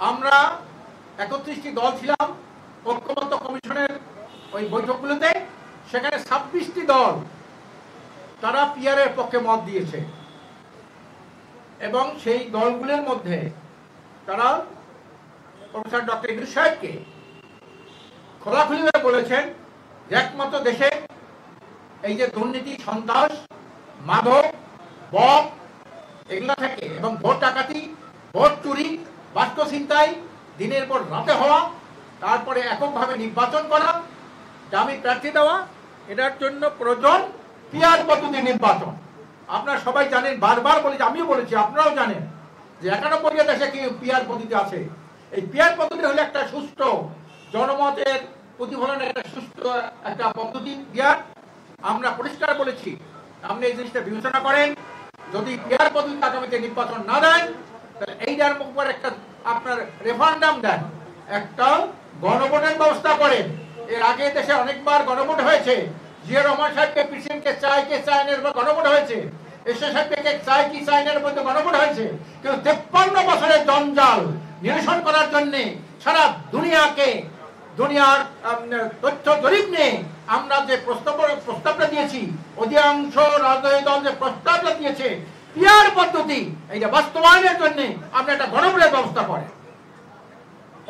আমরা 31টি দল ছিলাম ঐক্যমত্য কমিশনের ওই বৈঠকগুলোতে। সেখানে 26টি দল তারা পিআরের পক্ষে মত দিয়েছে এবং সেই দলগুলোর মধ্যে তারা প্রফেসর ডক্টর ইউনূস সাহেবকে খোলাখুলিভাবে বলেছেন যে একমাত্র দেশে এই যে দুর্নীতি, সন্ত্রাস, মাদক, বক এগুলো থেকে এবং ভোট ডাকাতি, ভোট চুরি, বাক্য ছিনতাই, দিনের পর রাতে হওয়া, তারপরে এককভাবে নির্বাচন করা, দামি প্রার্থী দেওয়া, এটার জন্য প্রয়োজন পিআর পদ্ধতি নির্বাচন। আপনারা সবাই জানেন, বারবার বলেছি, আমিও বলেছি, আপনারাও জানেন যে 91 দেশে কি পিআর পদ্ধতি আছে। এই পিআর পদ্ধতি হলো একটা সুষ্ঠু জনমতের প্রতিফলনের একটা সুষ্ঠু একটা পদ্ধতি পিআর। আমরা পরিষ্কার বলেছি, আপনি এই জিনিসটা বিবেচনা করেন, যদি পিআর পদ্ধতি আগামীতে নির্বাচন না দেন তাহলে এইটার উপর একটা আপনার রেফারেন্ডাম দেন, একটা গণভোটের ব্যবস্থা করেন। এর আগে দেশে অনেকবার গণভোট হয়েছে। জিয়া রহমান সাহেবকে প্রেসিডেন্টকে চাই কে চায় এর উপর গণভোট হয়েছে। এরশাদ সাহেবকে চাই কি চায় এর মধ্যে গণভোট হয়েছে। কিন্তু 53 বছরের জঞ্জাল নিরসন করার জন্য সারা দুনিয়ার তথ্য জরিপ নিয়ে আমরা যে প্রস্তাবটা দিয়েছি, অধিকাংশ রাজনৈতিক দল যে প্রস্তাবটা দিয়েছে পিআর পদ্ধতি এইটা বাস্তবায়নের জন্য আপনি একটা গণভোটের ব্যবস্থা করেন।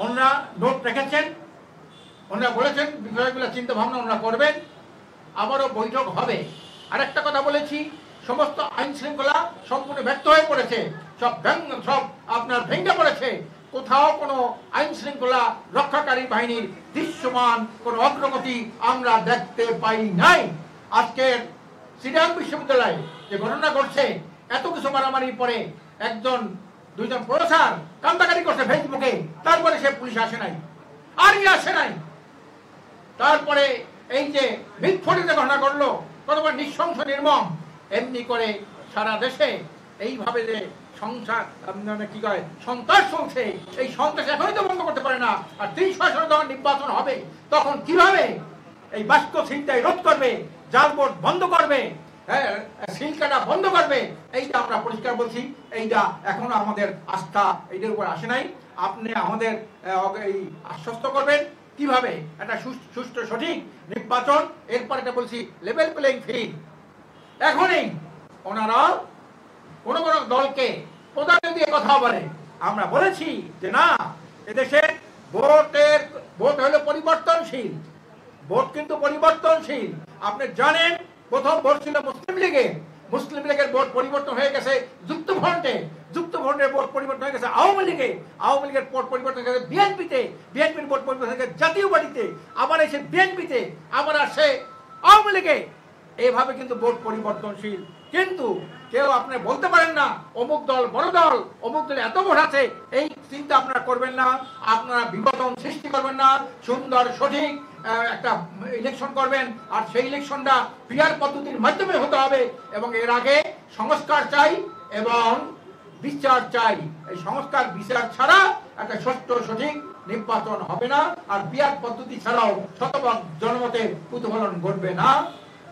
ওনারা নোট রেখেছেন, ওনারা বলেছেন বিষয়গুলো চিন্তা ভাবনা ওনারা করবেন, আবারও বৈঠক হবে। আর একটা কথা বলেছি, সমস্ত আইন শৃঙ্খলা সম্পূর্ণ ব্যর্থ হয়ে পড়েছে, সব আপনার ভেঙে পড়েছে। কোথাও কোনো আইন শৃঙ্খলা রক্ষাকারী বাহিনীর দৃশ্যমান কোনো অগ্রগতি আমরা দেখতে পাই নাই। আজকের চিটাগাং বিশ্ববিদ্যালয়ে যে ঘটনা ঘটছে, এত কিছু মারামারির পরে দুইজন প্রফেসর কান্দাকাটি করছে ফেসবুকে, তারপরে সে পুলিশ আসে নাই, আর্মি আসে নাই। তারপরে এই যে মিটফোর্ডে যে ঘটনা ঘটলো, কতবার নৃশংস নির্মম, এমনি করে সারা দেশে এইভাবে যে সন্ত্রাস চলছে, এই সন্ত্রাস এখনই তো বন্ধ করতে পারে না। আর 30 বছর যখন নির্বাচন হবে তখন কিভাবে এই বাক্য ছিনতাই রোধ করবে, জাল ভোট বন্ধ করবে, সিল কাটা বন্ধ করবে, এইটা আমরা পরিষ্কার বলছি। এইটা এখনো আমাদের আস্থা এইটার উপর আসে নাই। আপনি আমাদের এই আশ্বস্ত করবেন কিভাবে একটা সুষ্ঠু সঠিক নির্বাচন। এরপর এটা বলছি লেভেল প্লেইং ফিল্ড। এখনই ওনারা কোনো কোনো দলকে প্রধান দিয়ে কথা বলে। আমরা বলেছি যে না, এদেশে ভোট হলো পরিবর্তনশীল, ভোট কিন্তু পরিবর্তনশীল। আপনি জানেন প্রথম ভোট ছিল মুসলিম লীগের ভোট পরিবর্তন হয়ে গেছে যুক্ত ফ্রন্টের ভোট পরিবর্তন হয়ে গেছে আওয়ামী লীগের ভোট পরিবর্তন হয়ে গেছে বিএনপির ভোট পরিবর্তন হয়ে গেছে জাতীয় পার্টিতে, আবার এসে বিএনপিতে, আবার আসে আওয়ামী লীগে। এইভাবে কিন্তু ভোট পরিবর্তনশীল। কিন্তু কেউ আপনি বলতে পারেন না অমুক দল বড় দল, অমুক দলে এত ভোট আছে, এই চিন্তা আপনারা করবেন না। আপনারা বিভাজন সৃষ্টি করবেন না, সুন্দর সঠিক একটা ইলেকশন করবেন। আর সেই ইলেকশনটা পিআর পদ্ধতির মাধ্যমে হতে হবে এবং এর আগে সংস্কার চাই এবং বিচার চাই। এই সংস্কার বিচার ছাড়া একটা সুষ্ঠু সঠিক নির্বাচন হবে না। আর পিআর পদ্ধতি ছাড়াও শতভাগ জনমতের প্রতিফলন ঘটবে না।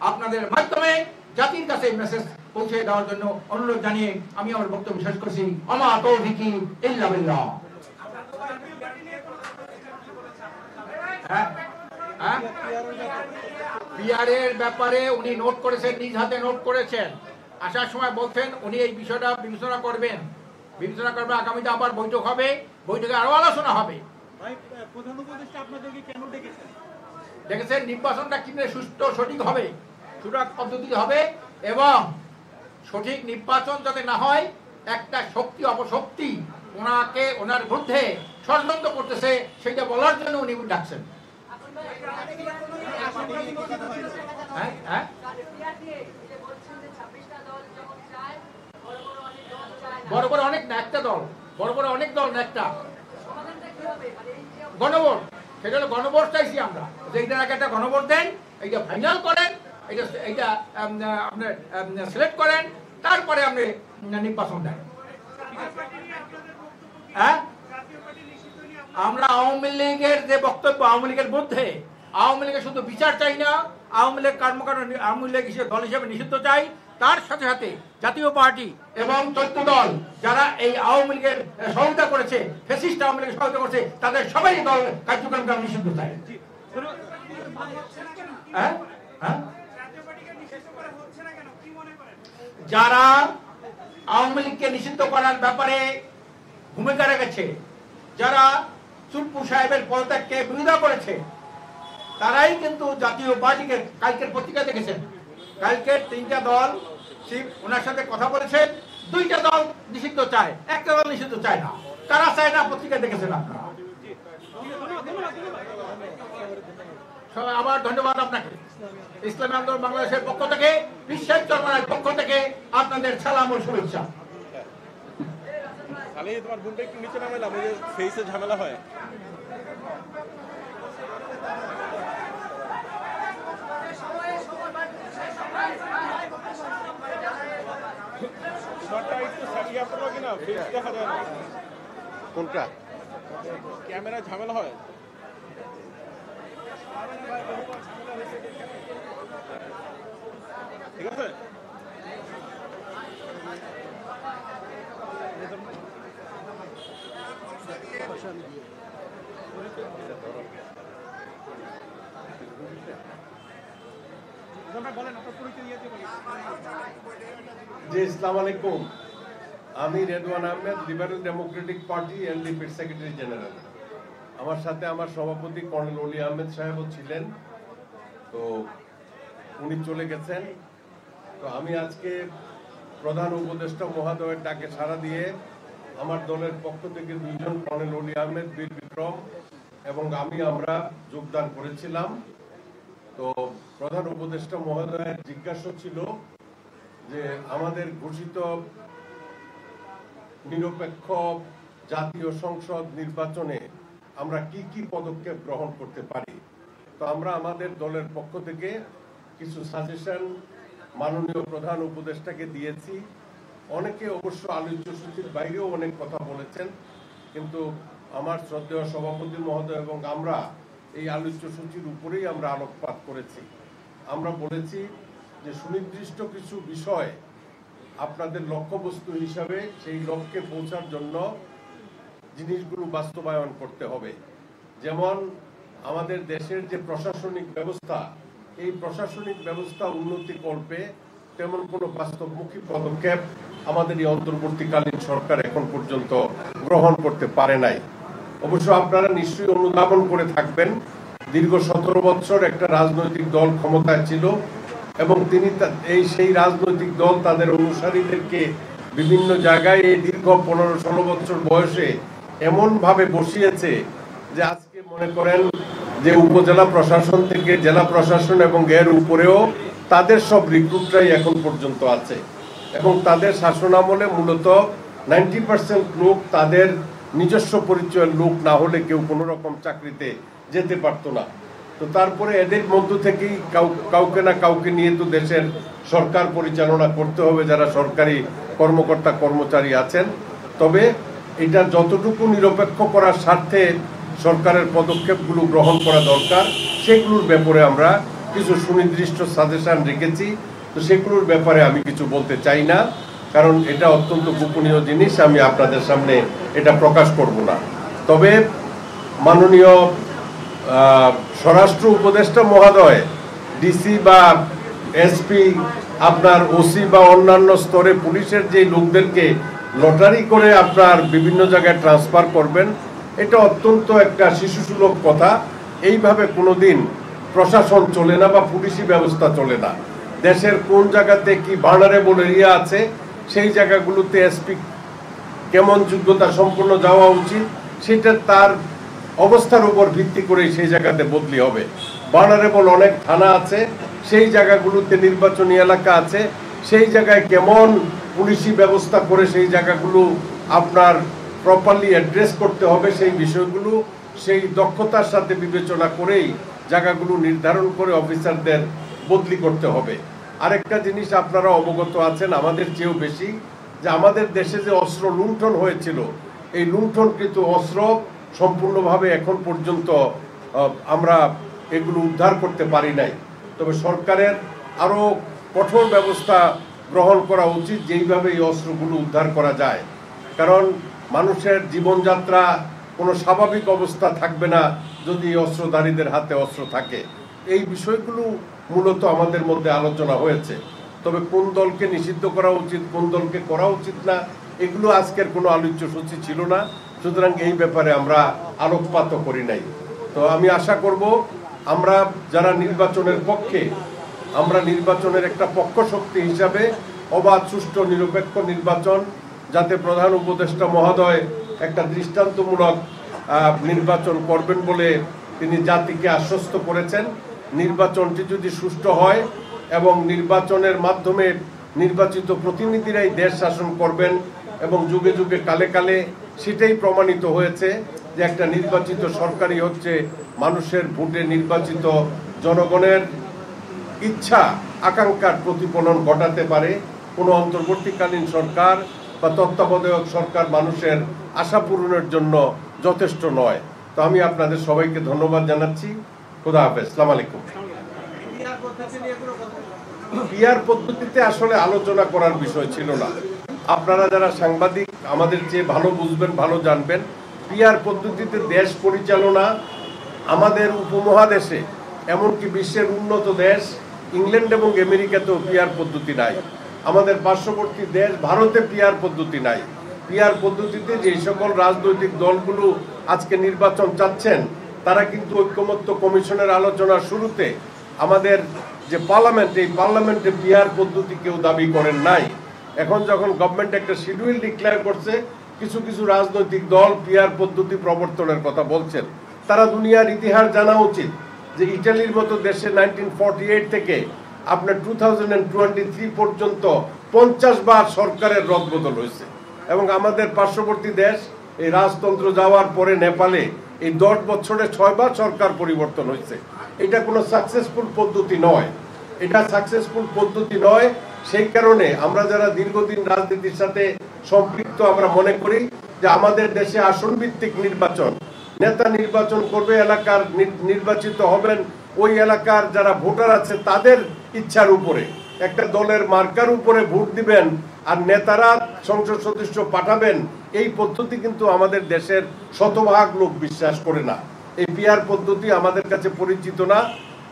আপনাদের মাধ্যমে জাতির কাছে মেসেজ পৌঁছে দেওয়ার জন্য অনুরোধ জানিয়ে আমি আমার বক্তব্য শেষ করছি। আমা তৌফিকি ইল্লা বিল্লাহ। পিআরের ব্যাপারে উনি নোট করেছেন, নিজ হাতে নোট করেছেন। আসার সময় বলছেন উনি এই বিষয়টা বিবেচনা করবেন। আগামীতে আবার বৈঠক হবে, বৈঠকে আরো আলোচনা হবে। দেখেছেন নির্বাচনটা কিভাবে সুষ্ঠু সঠিক হবে, সুরাক পদ্ধতি হবে এবং সঠিক নির্বাচন যাতে না হয়, একটা শক্তি অপশক্তি ওনার বিরুদ্ধে ষড়যন্ত্র করতেছে সেটা বলার জন্য উনি ডাকছেন। বড় বড় অনেক না একটা দল, বড় অনেক দল না একটা গণভোট। সেটা হলো গণভোট চাইছি আমরা, যে এইটার আগে একটা গণভোট দেন, এইটা ফাইনাল করেন, এইটা আপনি সিলেক্ট করেন, তারপরে আপনি নির্বাচন দেন। হ্যাঁ, আমরা আওয়ামী লীগের যে বক্তব্য, আওয়ামী লীগের মধ্যে, আওয়ামী লীগের শুধু বিচার চাই না, আওয়ামী লীগ কর্মকাণ্ড আওয়ামী লীগ দল হিসেবে নিষিদ্ধ চাই, তার সাথে সাথে জাতীয় পার্টি এবং চৈত্র দল যারা এই আওয়ামী লীগের সহযোগিতা করেছে, ফ্যাসিস্ট আওয়ামী লীগের সহযোগিতা করেছে, তাদের সবাই দল কার্যক্রম নিষিদ্ধ চায়। যারা আওয়ামী লীগকে নিষিদ্ধ করার ব্যাপারে ভূমিকা রেখেছে, যারা চুপ্পু সাহেবের পদত্যাগকে বিরোধিতা করেছে, তারাই কিন্তু জাতীয় পার্টিকে কালকের পত্রিকা দেখেছেন। কালকের 3টা দল ওনার সাথে কথা বলেছেন, 2টা দল নিষিদ্ধ চায়, একটা দল নিষিদ্ধ চায় না। কারা চায় না পত্রিকা দেখেছেন আপনারা। আবার ধন্যবাদ আপনাকে। ইসলামী আন্দোলন বাংলাদেশের পক্ষ থেকে, বিশ্বের চরমানের পক্ষ থেকে আপনাদের সালাম ও শুভেচ্ছা। তোমার বোনটা একটু নিচে নামাইলাম, ওই যে ফেসে ঝামেলা হয়। কোনটা ক্যামেরা ঝামেলা হয়? ঠিক আছে। জি, আসসালামু আলাইকুম। আমি Redwan Ahmed, liberal democratic party এলডিপির সেক্রেটারি জেনারেল। আমার সাথে আমার সভাপতি কর্নেল অলি আহমেদ সাহেবও ছিলেন, তো উনি চলে গেছেন। তো আমি আজকে প্রধান উপদেষ্টা মহোদয়ের ডাকে সাড়া দিয়ে আমার দলের পক্ষ থেকে 2 জন, কর্নেল অলি আহমেদ, বীর বিক্রম এবং আমরা যোগদান করেছিলাম। তো প্রধান উপদেষ্টা মহোদয়ের জিজ্ঞাসা ছিল যে আমাদের ঘোষিত নিরপেক্ষ জাতীয় সংসদ নির্বাচনে আমরা কি কি পদক্ষেপ গ্রহণ করতে পারি। তো আমরা আমাদের দলের পক্ষ থেকে কিছু সাজেশন মাননীয় প্রধান উপদেষ্টাকে দিয়েছি। অনেকে অবশ্য আলোচ্য সূচির বাইরেও অনেক কথা বলেছেন, কিন্তু আমার শ্রদ্ধেয় সভাপতি মহোদয় এবং আমরা এই আলোচ্য সূচির উপরেই আমরা আলোকপাত করেছি। আমরা বলেছি যে সুনির্দিষ্ট কিছু বিষয় আপনাদের লক্ষ্যবস্তু হিসাবে সেই লক্ষ্যে পৌঁছার জন্য জিনিসগুলো বাস্তবায়ন করতে হবে। যেমন আমাদের দেশের যে প্রশাসনিক ব্যবস্থা, এই প্রশাসনিক ব্যবস্থা উন্নতি করবে তেমন কোনো বাস্তবমুখী পদক্ষেপ আমাদের এই অন্তর্বর্তীকালীন সরকার এখন পর্যন্ত গ্রহণ করতে পারে নাই। অবশ্য আপনারা নিশ্চয়ই অনুধাবন করে থাকবেন, দীর্ঘ 17 বছর একটা রাজনৈতিক দল ক্ষমতায় ছিল এবং তিনি সেই রাজনৈতিক দল তাদের অনুসারীদেরকে বিভিন্ন জায়গায় এই দীর্ঘ 15-16 বছর বয়সে এমনভাবে বসিয়েছে যে আজকে মনে করেন যে উপজেলা প্রশাসন থেকে জেলা প্রশাসন এবং এর উপরেও তাদের সব রিক্রুটরাই এখন পর্যন্ত আছে এবং তাদের শাসনামলে মূলত 90% লোক তাদের নিজস্ব পরিচয়ের লোক না হলে কেউ কোনো রকম চাকরিতে যেতে পারতো না। তো তারপরে এদের মধ্য থেকেই কাউকে না কাউকে নিয়ে তো দেশের সরকার পরিচালনা করতে হবে, যারা সরকারি কর্মকর্তা কর্মচারী আছেন। তবে এটা যতটুকু নিরপেক্ষ করার স্বার্থে সরকারের পদক্ষেপগুলো গ্রহণ করা দরকার, সেগুলোর ব্যাপারে আমরা কিছু সুনির্দিষ্ট সাজেশন রেখেছি। তো সেগুলোর ব্যাপারে আমি কিছু বলতে চাই না, কারণ এটা অত্যন্ত গোপনীয় জিনিস, আমি আপনাদের সামনে এটা প্রকাশ করব না। তবে মাননীয় স্বরাষ্ট্র উপদেষ্টা মহোদয়, ডিসি বা এসপি, আপনার ওসি বা অন্যান্য স্তরে পুলিশের যে লোকদেরকে লটারি করে আপনার বিভিন্ন জায়গায় ট্রান্সফার করবেন, এটা অত্যন্ত একটা শিশুসুলভ কথা। এইভাবে কোনোদিন প্রশাসন চলে না বা পুলিশি ব্যবস্থা চলে না। দেশের কোন জায়গাতে কি ভার্নারেবল এরিয়া আছে, সেই জায়গাগুলোতে এসপি কেমন যোগ্যতা সম্পন্ন যাওয়া উচিত, সেটা তার অবস্থার উপর ভিত্তি করে সেই জায়গাতে বদলি হবে। ভার্নারেবল অনেক থানা আছে, সেই জায়গাগুলোতে নির্বাচনী এলাকা আছে, সেই জায়গায় কেমন পুলিশি ব্যবস্থা করে সেই জায়গাগুলো আপনার প্রপারলি অ্যাড্রেস করতে হবে, সেই বিষয়গুলো সেই দক্ষতার সাথে বিবেচনা করেই জায়গাগুলো নির্ধারণ করে অফিসারদের বদলি করতে হবে। আরেকটা জিনিস আপনারা অবগত আছেন আমাদের চেয়েও বেশি, যে আমাদের দেশে যে অস্ত্র লুণ্ঠন হয়েছিল, এই লুণ্ঠনকৃত অস্ত্র সম্পূর্ণভাবে এখন পর্যন্ত আমরা এগুলো উদ্ধার করতে পারি নাই। তবে সরকারের আরও কঠোর ব্যবস্থা গ্রহণ করা উচিত, যেইভাবে এই অস্ত্রগুলো উদ্ধার করা যায়। কারণ মানুষের জীবনযাত্রা কোনো স্বাভাবিক অবস্থা থাকবে না যদি এই অস্ত্রধারীদের হাতে অস্ত্র থাকে। এই বিষয়গুলো মূলত আমাদের মধ্যে আলোচনা হয়েছে। তবে কোন দলকে নিষিদ্ধ করা উচিত, কোন দলকে করা উচিত না, এগুলো আজকের কোনো আলোচ্য সূচি ছিল না। সুতরাং এই ব্যাপারে আমরা আলোকপাত করি নাই। তো আমি আশা করব আমরা যারা নির্বাচনের পক্ষে, আমরা নির্বাচনের একটা পক্ষ শক্তি হিসাবে অবাধ, সুষ্ঠু, নিরপেক্ষ নির্বাচন, যাতে প্রধান উপদেষ্টা মহোদয় একটা দৃষ্টান্তমূলক নির্বাচন করবেন বলে তিনি জাতিকে আশ্বস্ত করেছেন। নির্বাচনটি যদি সুষ্ঠু হয় এবং নির্বাচনের মাধ্যমে নির্বাচিত প্রতিনিধিরাই দেশ শাসন করবেন এবং যুগে যুগে কালে কালে সেটাই প্রমাণিত হয়েছে যে একটা নির্বাচিত সরকারই হচ্ছে মানুষের ভোটে নির্বাচিত জনগণের ইচ্ছা আকাঙ্ক্ষার প্রতিফলন ঘটাতে পারে। কোনো অন্তর্বর্তীকালীন সরকার বা তত্ত্বাবধায়ক সরকার মানুষের আশা পূরণের জন্য যথেষ্ট নয়। তো আমি আপনাদের সবাইকে ধন্যবাদ জানাচ্ছি। খোদা হাফেজ, আসসালামু আলাইকুম। পিআর পদ্ধতিতে আসলে আলোচনা করার বিষয় ছিল না। আপনারা যারা সাংবাদিক আমাদের চেয়ে ভালো বুঝবেন, ভালো জানবেন, পিআর পদ্ধতিতে দেশ পরিচালনা আমাদের উপমহাদেশে, এমনকি বিশ্বের উন্নত দেশ ইংল্যান্ড এবং আমেরিকাতেও পিআর পদ্ধতি নাই। আমাদের পার্শ্ববর্তী দেশ ভারতে পিআর পদ্ধতি নাই। পিআর পদ্ধতিতে যে সকল রাজনৈতিক দলগুলো আজকে নির্বাচন চাচ্ছেন, তারা কিন্তু ঐক্যমত্য কমিশনের আলোচনার শুরুতে আমাদের যে পার্লামেন্ট, এই পার্লামেন্টে পিআর পদ্ধতি কেউ দাবি করেন নাই। এখন যখন গভর্নমেন্ট একটা শিডিউল ডিক্লেয়ার করছে, কিছু কিছু রাজনৈতিক দল পিআর পদ্ধতি প্রবর্তনের কথা বলছেন। তারা দুনিয়ার ইতিহাস জানা উচিত যে ইটালির মতো দেশে 1948 থেকে আপনার 2023 পর্যন্ত 50 বার সরকারের রদবদল হয়েছে। এবং আমাদের পার্শ্ববর্তী দেশ এই রাজতন্ত্র যাওয়ার পরে নেপালে এই 10 বছরে 6 বার সরকার পরিবর্তন হয়েছে। এটা কোনো সাকসেসফুল পদ্ধতি নয়, এটা সাকসেসফুল পদ্ধতি নয়। সেই কারণে আমরা যারা দীর্ঘদিন রাজনীতির সাথে সম্পৃক্ত, আমরা মনে করি যে আমাদের দেশে আসন ভিত্তিক নির্বাচন, নেতা নির্বাচন করবে, এলাকার নির্বাচিত হবেন ওই এলাকার যারা ভোটার আছে তাদের ইচ্ছার উপরে, একটা দলের মার্কার উপরে ভোট দিবেন আর নেতারা সংসদ সদস্য পাঠাবেন। এই পদ্ধতি কিন্তু আমাদের দেশের শতভাগ লোক বিশ্বাস করে না। এই পিআর পদ্ধতি আমাদের কাছে পরিচিত না।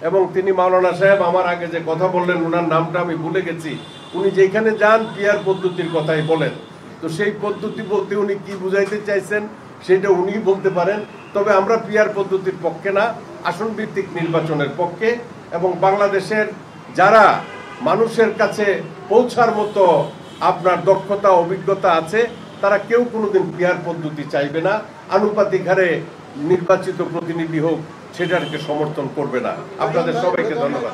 এবং তিনি মাওলানা সাহেব আমার আগে যে কথা বললেন, ওনার নামটা আমি ভুলে গেছি, উনি যেখানে যান পিআর পদ্ধতির কথাই বলেন। তো সেই পদ্ধতি বলতে উনি কি বুঝাইতে চাইছেন সেটা উনি বলতে পারেন। তবে আমরা পিআর পদ্ধতির পক্ষে না, আসন ভিত্তিক নির্বাচনের পক্ষে। এবং বাংলাদেশের যারা মানুষের কাছে পৌঁছার মতো আপনার দক্ষতা, অভিজ্ঞতা আছে, তারা কেউ কোনোদিন পিআর পদ্ধতি চাইবে না। আনুপাতিক হারে নির্বাচিত প্রতিনিধি হোক, সেটাকে সমর্থন করবে না। আপনাদের সবাইকে ধন্যবাদ।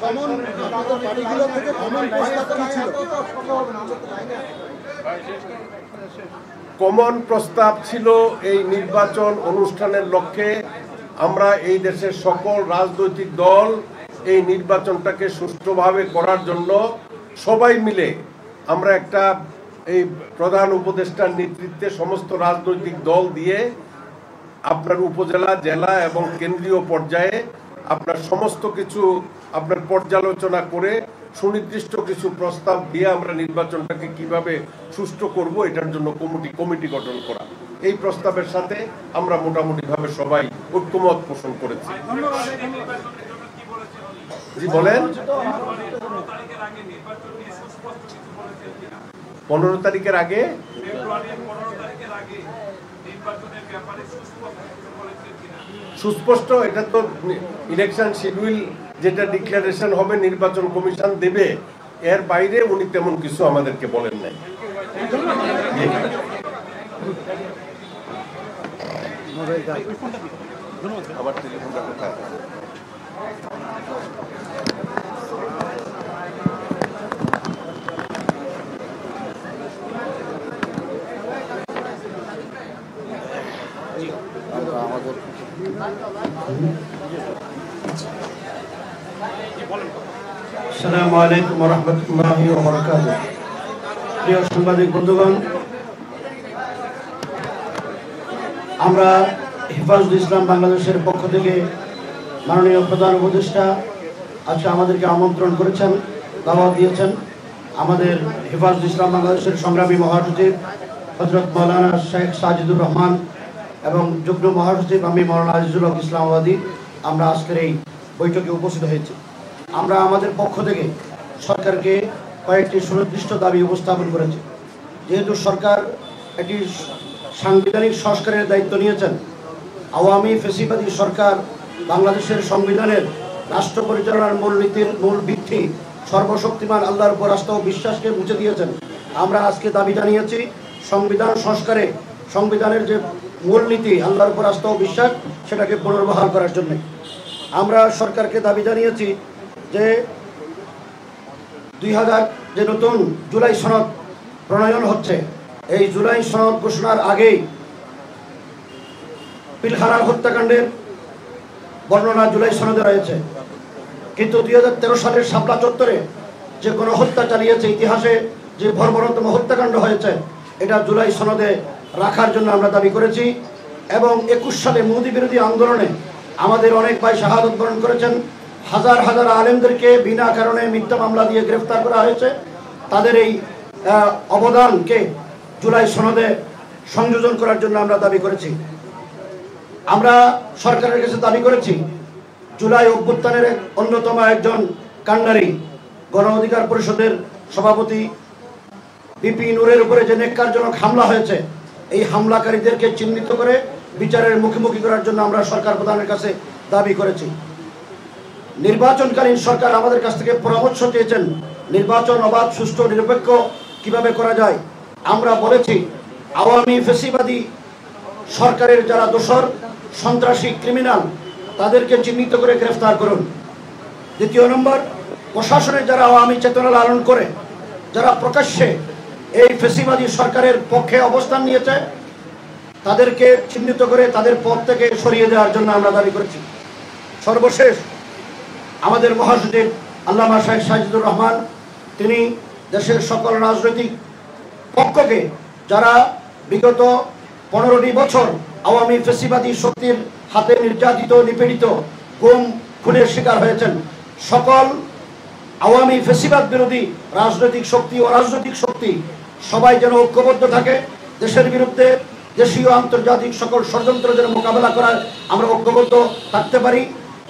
কমন প্রস্তাব ছিল এই নির্বাচন অনুষ্ঠানের লক্ষ্যে আমরা এই দেশের সকল রাজনৈতিক দল এই নির্বাচনটাকে সুষ্ঠুভাবে করার জন্য সবাই মিলে আমরা একটা এই প্রধান উপদেষ্টার নেতৃত্বে সমস্ত রাজনৈতিক দল দিয়ে আপনার উপজেলা, জেলা এবং কেন্দ্রীয় পর্যায়ে আপনার সমস্ত কিছু আপনার পর্যালোচনা করে সুনির্দিষ্ট কিছু প্রস্তাব দিয়ে আমরা নির্বাচনটাকে কিভাবে সুষ্ঠু করব এটার জন্য কমিটি গঠন করা। এই প্রস্তাবের সাথে আমরা মোটামুটিভাবে সবাই ঐক্যমত পোষণ করেছি। জি বলেন। 15 তারিখের আগে সুস্পষ্ট, এটা তো ইলেকশন শিডিউল যেটা ডিক্লারেশন হবে নির্বাচন কমিশন দেবে, এর বাইরে উনি তেমন কিছু আমাদেরকে বলেন নাই। আবার টেলিফোনটা কোথায়? আসসালামু আলাইকুম ওয়া রাহমাতুল্লাহি ওয়া বারাকাতুহু। প্রিয় সাংবাদিক বন্ধুগণ, আমরা হেফাজতুল ইসলাম বাংলাদেশের পক্ষ থেকে মাননীয় প্রধান উপদেষ্টা আজকে আমাদেরকে আমন্ত্রণ করেছেন, দাওয়াত দিয়েছেন। আমাদের হেফাজত ইসলাম বাংলাদেশের সংগ্রামী মহাসচিব হযরত মাওলানা শেখ সাজিদুর রহমান এবং যুগ্ম মহাসচিব আমি মাওলানা আজিজুল হক ইসলামাবাদী আমরা আজকের এই বৈঠকে উপস্থিত হয়েছি। আমরা আমাদের পক্ষ থেকে সরকারকে কয়েকটি সুনির্দিষ্ট দাবি উপস্থাপন করেছি। যেহেতু সরকার একটি সাংবিধানিক সংস্কারের দায়িত্ব নিয়েছেন, আওয়ামী ফ্যাসিবাদী সরকার বাংলাদেশের সংবিধানের রাষ্ট্র পরিচালনার মূলনীতির মূল ভিত্তি সর্বশক্তিমান আল্লাহর উপর আস্থা ও বিশ্বাসকে মুছে দিয়েছেন। আমরা আজকে দাবি জানিয়েছি সংবিধান সংস্কারে সংবিধানের যে মূলনীতি আল্লাহর উপর আস্থা ও বিশ্বাস সেটাকে পুনর্বহাল করার জন্য আমরা সরকারকে দাবি জানিয়েছি যে 2000 যে নতুন জুলাই সনদ প্রণয়ন হচ্ছে, এই জুলাই সনদ ঘোষণার আগেই পিলখানা হত্যাকাণ্ডের বর্ণনা জুলাই সনদে রয়েছে, কিন্তু 2013 সালের শাপলা চত্বরে যে গণহত্যা চালিয়েছে, ইতিহাসে যে বর্বরতম হত্যাকাণ্ড হয়েছে, এটা জুলাই সনদে রাখার জন্য আমরা দাবি করেছি। এবং 21 সালে মোদি বিরোধী আন্দোলনে আমাদের অনেক ভাই শাহাদত বরণ করেছেন, হাজার হাজার আলেমদেরকে বিনা কারণে মিথ্যা মামলা দিয়ে গ্রেফতার করা হয়েছে। তাদের এই অবদানকে জুলাই সনদে সংযোজন করার জন্য আমরা দাবি করেছি। আমরা সরকারের কাছে দাবি করেছি জুলাই অভ্যুত্থানের অন্যতম একজন কাণ্ডারি গণ অধিকার পরিষদের সভাপতি বিপি নূরের উপরে যে নেককারজনক হামলা হয়েছে, এই হামলাকারীদেরকে চিহ্নিত করে বিচারের মুখোমুখি করার জন্য আমরা সরকার প্রধানের কাছে দাবি করেছি। নির্বাচনকালীন সরকার আমাদের কাছ থেকে পরামর্শ চেয়েছেন নির্বাচন অবাধ, সুষ্ঠু, নিরপেক্ষ কিভাবে করা যায়। আমরা বলেছি আওয়ামী ফ্যাসিবাদী সরকারের যারা দোসর, সন্ত্রাসী, ক্রিমিনাল, তাদেরকে চিহ্নিত করে গ্রেফতার করুন। দ্বিতীয় নম্বর, প্রশাসনে যারা আওয়ামী চেতনা লালন করে, যারা প্রকাশ্যে এই ফ্যাসিবাদী সরকারের পক্ষে অবস্থান নিয়েছে, তাদেরকে চিহ্নিত করে তাদের পদ থেকে সরিয়ে দেওয়ার জন্য আমরা দাবি করেছি। সর্বশেষ আমাদের মহাসচিব আল্লামা শেখ সাজিদুর রহমান তিনি দেশের সকল রাজনৈতিক পক্ষকে যারা বিগত 15টি বছর আওয়ামী ফ্যাসিবাদী শক্তির হাতে নির্যাতিত, নিপীড়িত, গুম খুনের শিকার হয়েছেন, সকল আওয়ামী ফ্যাসিবাদ বিরোধী রাজনৈতিক শক্তি ও রাজনৈতিক শক্তি সবাই যেন ঐক্যবদ্ধ থাকে, দেশের বিরুদ্ধে দেশীয় আন্তর্জাতিক সকল ষড়যন্ত্র যেন মোকাবেলা করার আমরা ঐক্যবদ্ধ থাকতে পারি।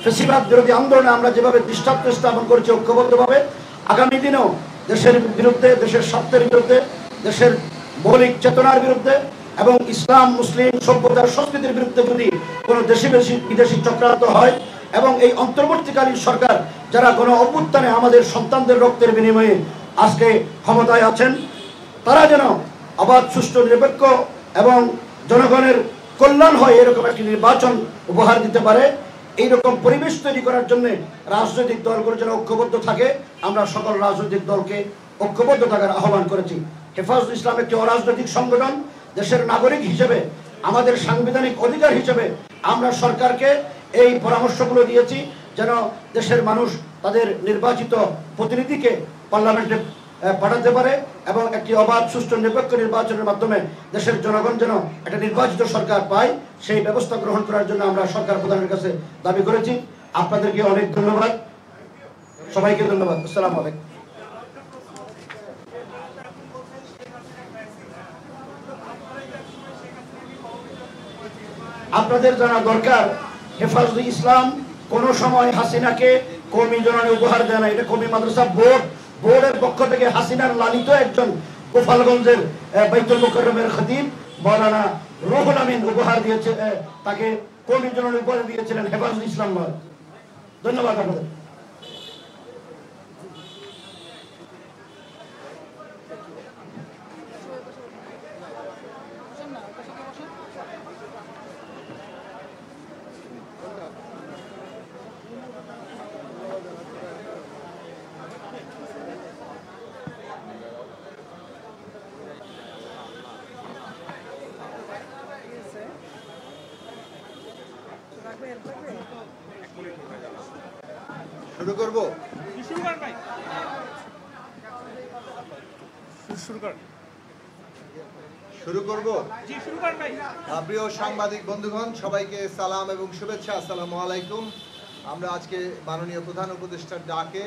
ফ্যাসিবাদ বিরোধী আন্দোলনে আমরা যেভাবে দৃষ্টান্ত স্থাপন করেছি ঐক্যবদ্ধভাবে, আগামী দিনেও দেশের বিরুদ্ধে, দেশের স্বার্থের বিরুদ্ধে, দেশের মৌলিক চেতনার বিরুদ্ধে এবং ইসলাম মুসলিম সভ্যতার সংস্কৃতির বিরুদ্ধে যদি কোনো দেশি বিদেশি চক্রান্ত হয় এবং এই অন্তর্বর্তীকালীন সরকার যারা গণ অভ্যুত্থানে আমাদের সন্তানদের রক্তের বিনিময়ে আজকে ক্ষমতায় আছেন, তারা যেন অবাধ, সুষ্ঠু, নিরপেক্ষ এবং জনগণের কল্যাণ হয় এরকম একটি নির্বাচন উপহার দিতে পারে, এইরকম পরিবেশ তৈরি করার জন্য রাজনৈতিক দলগুলো যেন ঐক্যবদ্ধ থাকে, আমরা সকল রাজনৈতিক দলকে ঐক্যবদ্ধ থাকার আহ্বান করেছি। হেফাজত ইসলাম একটি অরাজনৈতিক সংগঠন, দেশের নাগরিক হিসেবে আমাদের সাংবিধানিক অধিকার হিসেবে আমরা সরকারকে এই পরামর্শগুলো দিয়েছি যেন দেশের মানুষ তাদের নির্বাচিত প্রতিনিধিকে পার্লামেন্টে পাঠাতে পারে এবং একটি অবাধ, সুষ্ঠু, নিরপেক্ষ নির্বাচনের মাধ্যমে দেশের জনগণ যেন একটা নির্বাচিত সরকার পায়, সেই ব্যবস্থা গ্রহণ করার জন্য আমরা সরকার প্রধানের কাছে দাবি করেছি। আপনাদেরকে অনেক ধন্যবাদ, সবাইকে ধন্যবাদ। আসসালামু আলাইকুম। আপনাদের জানা দরকার হেফাজত ইসলাম কোন সময় হাসিনাকে কওমি জননী উপহার দেয় না। এটা কওমি মাদ্রাসা বোর্ডের পক্ষ থেকে হাসিনার লালিত একজন গোপালগঞ্জের বাইতুল মুকাররমের খতিব মাওলানা রুহুল আমিন উপহার দিয়েছে, তাকে কওমি জননী উপহার দিয়েছিলেন হেফাজত ইসলাম। ধন্যবাদ আপনাদের। শুরু করব। প্রিয় সাংবাদিক বন্ধুগণ, সবাইকে সালাম এবং শুভেচ্ছা। আসসালামু আলাইকুম। আমরা আজকে মাননীয় প্রধান উপদেষ্টার ডাকে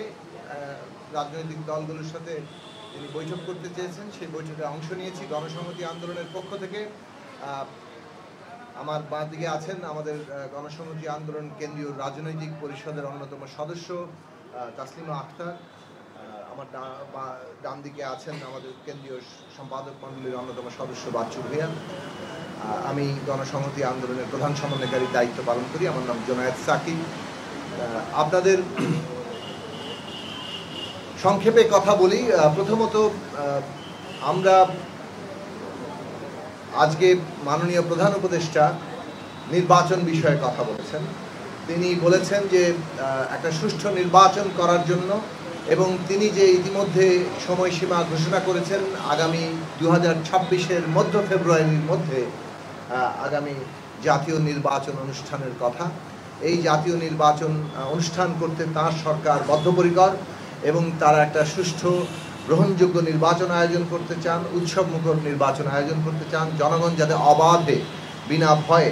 রাজনৈতিক দলগুলোর সাথে তিনি বৈঠক করতে চেয়েছেন, সেই বৈঠকে অংশ নিয়েছি গণসংহতি আন্দোলনের পক্ষ থেকে। আমার বাঁ দিকে আছেন আমাদের গণসংহতি আন্দোলন কেন্দ্রীয় রাজনৈতিক পরিষদের অন্যতম সদস্য তাসলিমা আখতার। আমার ডান দিকে আছেন আমাদের কেন্দ্রীয় সম্পাদক মণ্ডলীর অন্যতম সদস্য বাচ্চু ভূঁইয়া। আমি গণসংহতি আন্দোলনের প্রধান সমন্বয়কারীর দায়িত্ব পালন করি। আমার নাম জোনায়েদ সাকিব। আপনাদের সংক্ষেপে কথা বলি। প্রথমত, আমরা আজকে মাননীয় প্রধান উপদেষ্টা নির্বাচন বিষয়ে কথা বলেছেন। তিনি বলেছেন যে একটা সুষ্ঠু নির্বাচন করার জন্য, এবং তিনি যে ইতিমধ্যে সময়সীমা ঘোষণা করেছেন আগামী 2026-এর মধ্য ফেব্রুয়ারির মধ্যে আগামী জাতীয় নির্বাচন অনুষ্ঠানের কথা। এই জাতীয় নির্বাচন অনুষ্ঠান করতে তাঁর সরকার বদ্ধপরিকর, এবং তারা একটা সুষ্ঠু গ্রহণযোগ্য নির্বাচন আয়োজন করতে চান, উৎসবমুখর নির্বাচন আয়োজন করতে চান। জনগণ যাতে অবাধে বিনা ভয়ে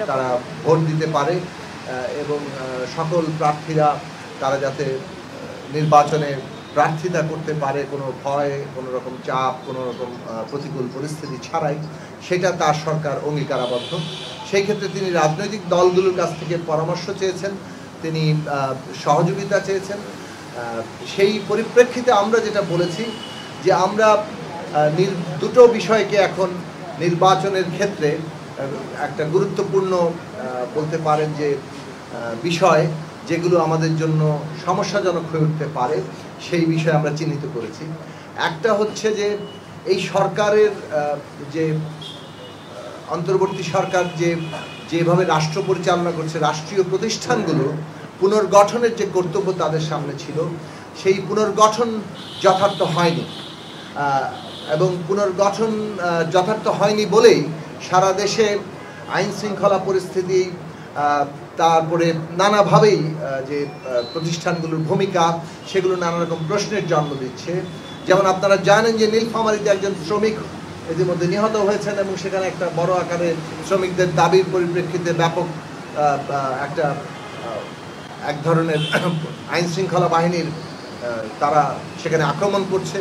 তারা ভোট দিতে পারে, এবং সকল প্রার্থীরা তারা যাতে নির্বাচনে প্রার্থিতা করতে পারে কোনো ভয়, কোনো রকম চাপ, কোনো রকম প্রতিকূল পরিস্থিতি ছাড়াই, সেটা তার সরকার অঙ্গীকারাবদ্ধ। সেই ক্ষেত্রে তিনি রাজনৈতিক দলগুলোর কাছ থেকে পরামর্শ চেয়েছেন, তিনি সহযোগিতা চেয়েছেন। সেই পরিপ্রেক্ষিতে আমরা যেটা বলেছি যে আমরা দুটো বিষয়কে এখন নির্বাচনের ক্ষেত্রে একটা গুরুত্বপূর্ণ বলতে পারেন যে বিষয়, যেগুলো আমাদের জন্য সমস্যাজনক হয়ে উঠতে পারে, সেই বিষয়ে আমরা চিহ্নিত করেছি। একটা হচ্ছে যে এই সরকারের যে অন্তর্বর্তী সরকার যেভাবে রাষ্ট্র পরিচালনা করছে, রাষ্ট্রীয় প্রতিষ্ঠানগুলো পুনর্গঠনের যে কর্তব্য তাদের সামনে ছিল, সেই পুনর্গঠন যথার্থ হয়নি, এবং পুনর্গঠন যথার্থ হয়নি বলেই সারা দেশে আইন শৃঙ্খলা পরিস্থিতি, তারপরে নানাভাবেই যে প্রতিষ্ঠানগুলোর ভূমিকা, সেগুলো নানা রকম প্রশ্নের জন্ম দিচ্ছে। যেমন আপনারা জানেন যে নীলফামারীতে একজন শ্রমিক ইতিমধ্যে নিহত হয়েছেন, এবং সেখানে একটা বড় আকারে শ্রমিকদের দাবির পরিপ্রেক্ষিতে ব্যাপক এক ধরনের আইন শৃঙ্খলা বাহিনীর তারা সেখানে আক্রমণ করছে।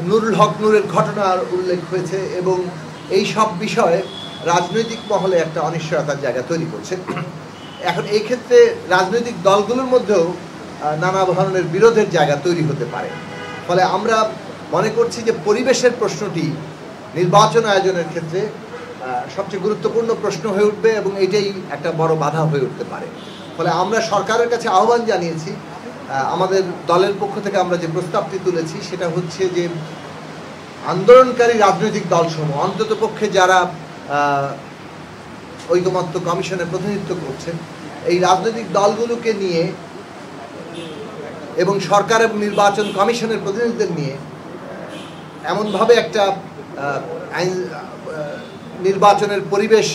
নুরুল হক নূরের ঘটনার উল্লেখ হয়েছে, এবং এই সব বিষয়ে রাজনৈতিক মহলে একটা অনিশ্চয়তার জায়গা তৈরি করছে। এখন এই ক্ষেত্রে রাজনৈতিক দলগুলোর মধ্যেও নানা ধরনের বিরোধের জায়গা তৈরি হতে পারে। ফলে আমরা মনে করছি যে পরিবেশের প্রশ্নটি নির্বাচন আয়োজনের ক্ষেত্রে সবচেয়ে গুরুত্বপূর্ণ প্রশ্ন হয়ে উঠবে, এবং এটাই একটা বড় বাধা হয়ে উঠতে পারে। ফলে আমরা সরকারের কাছে আহ্বান জানিয়েছি, আমাদের দলের পক্ষ থেকে আমরা যে প্রস্তাবটি তুলেছি সেটা হচ্ছে যে আন্দোলনকারী রাজনৈতিক দলসমূহ, অন্ততপক্ষে যারা ঐকমত্য কমিশনের প্রতিনিধিত্ব করছেন, এই রাজনৈতিক দলগুলোকে নিয়ে এবং সরকার এবং নির্বাচন কমিশনের প্রতিনিধিদের নিয়ে এমনভাবে একটা নির্বাচনের পরিবেশ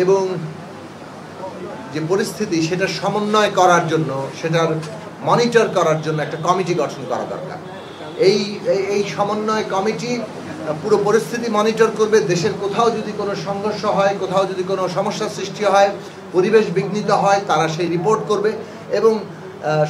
এবং যে পরিস্থিতি, সেটা সমন্বয় করার জন্য, সেটার মনিটর করার জন্য একটা কমিটি গঠন করা দরকার। এই সমন্বয় কমিটি পুরো পরিস্থিতি মনিটর করবে। দেশের কোথাও যদি কোনো সংঘর্ষ হয়, কোথাও যদি কোনো সমস্যার সৃষ্টি হয়, পরিবেশ বিঘ্নিত হয়, তারা সেই রিপোর্ট করবে, এবং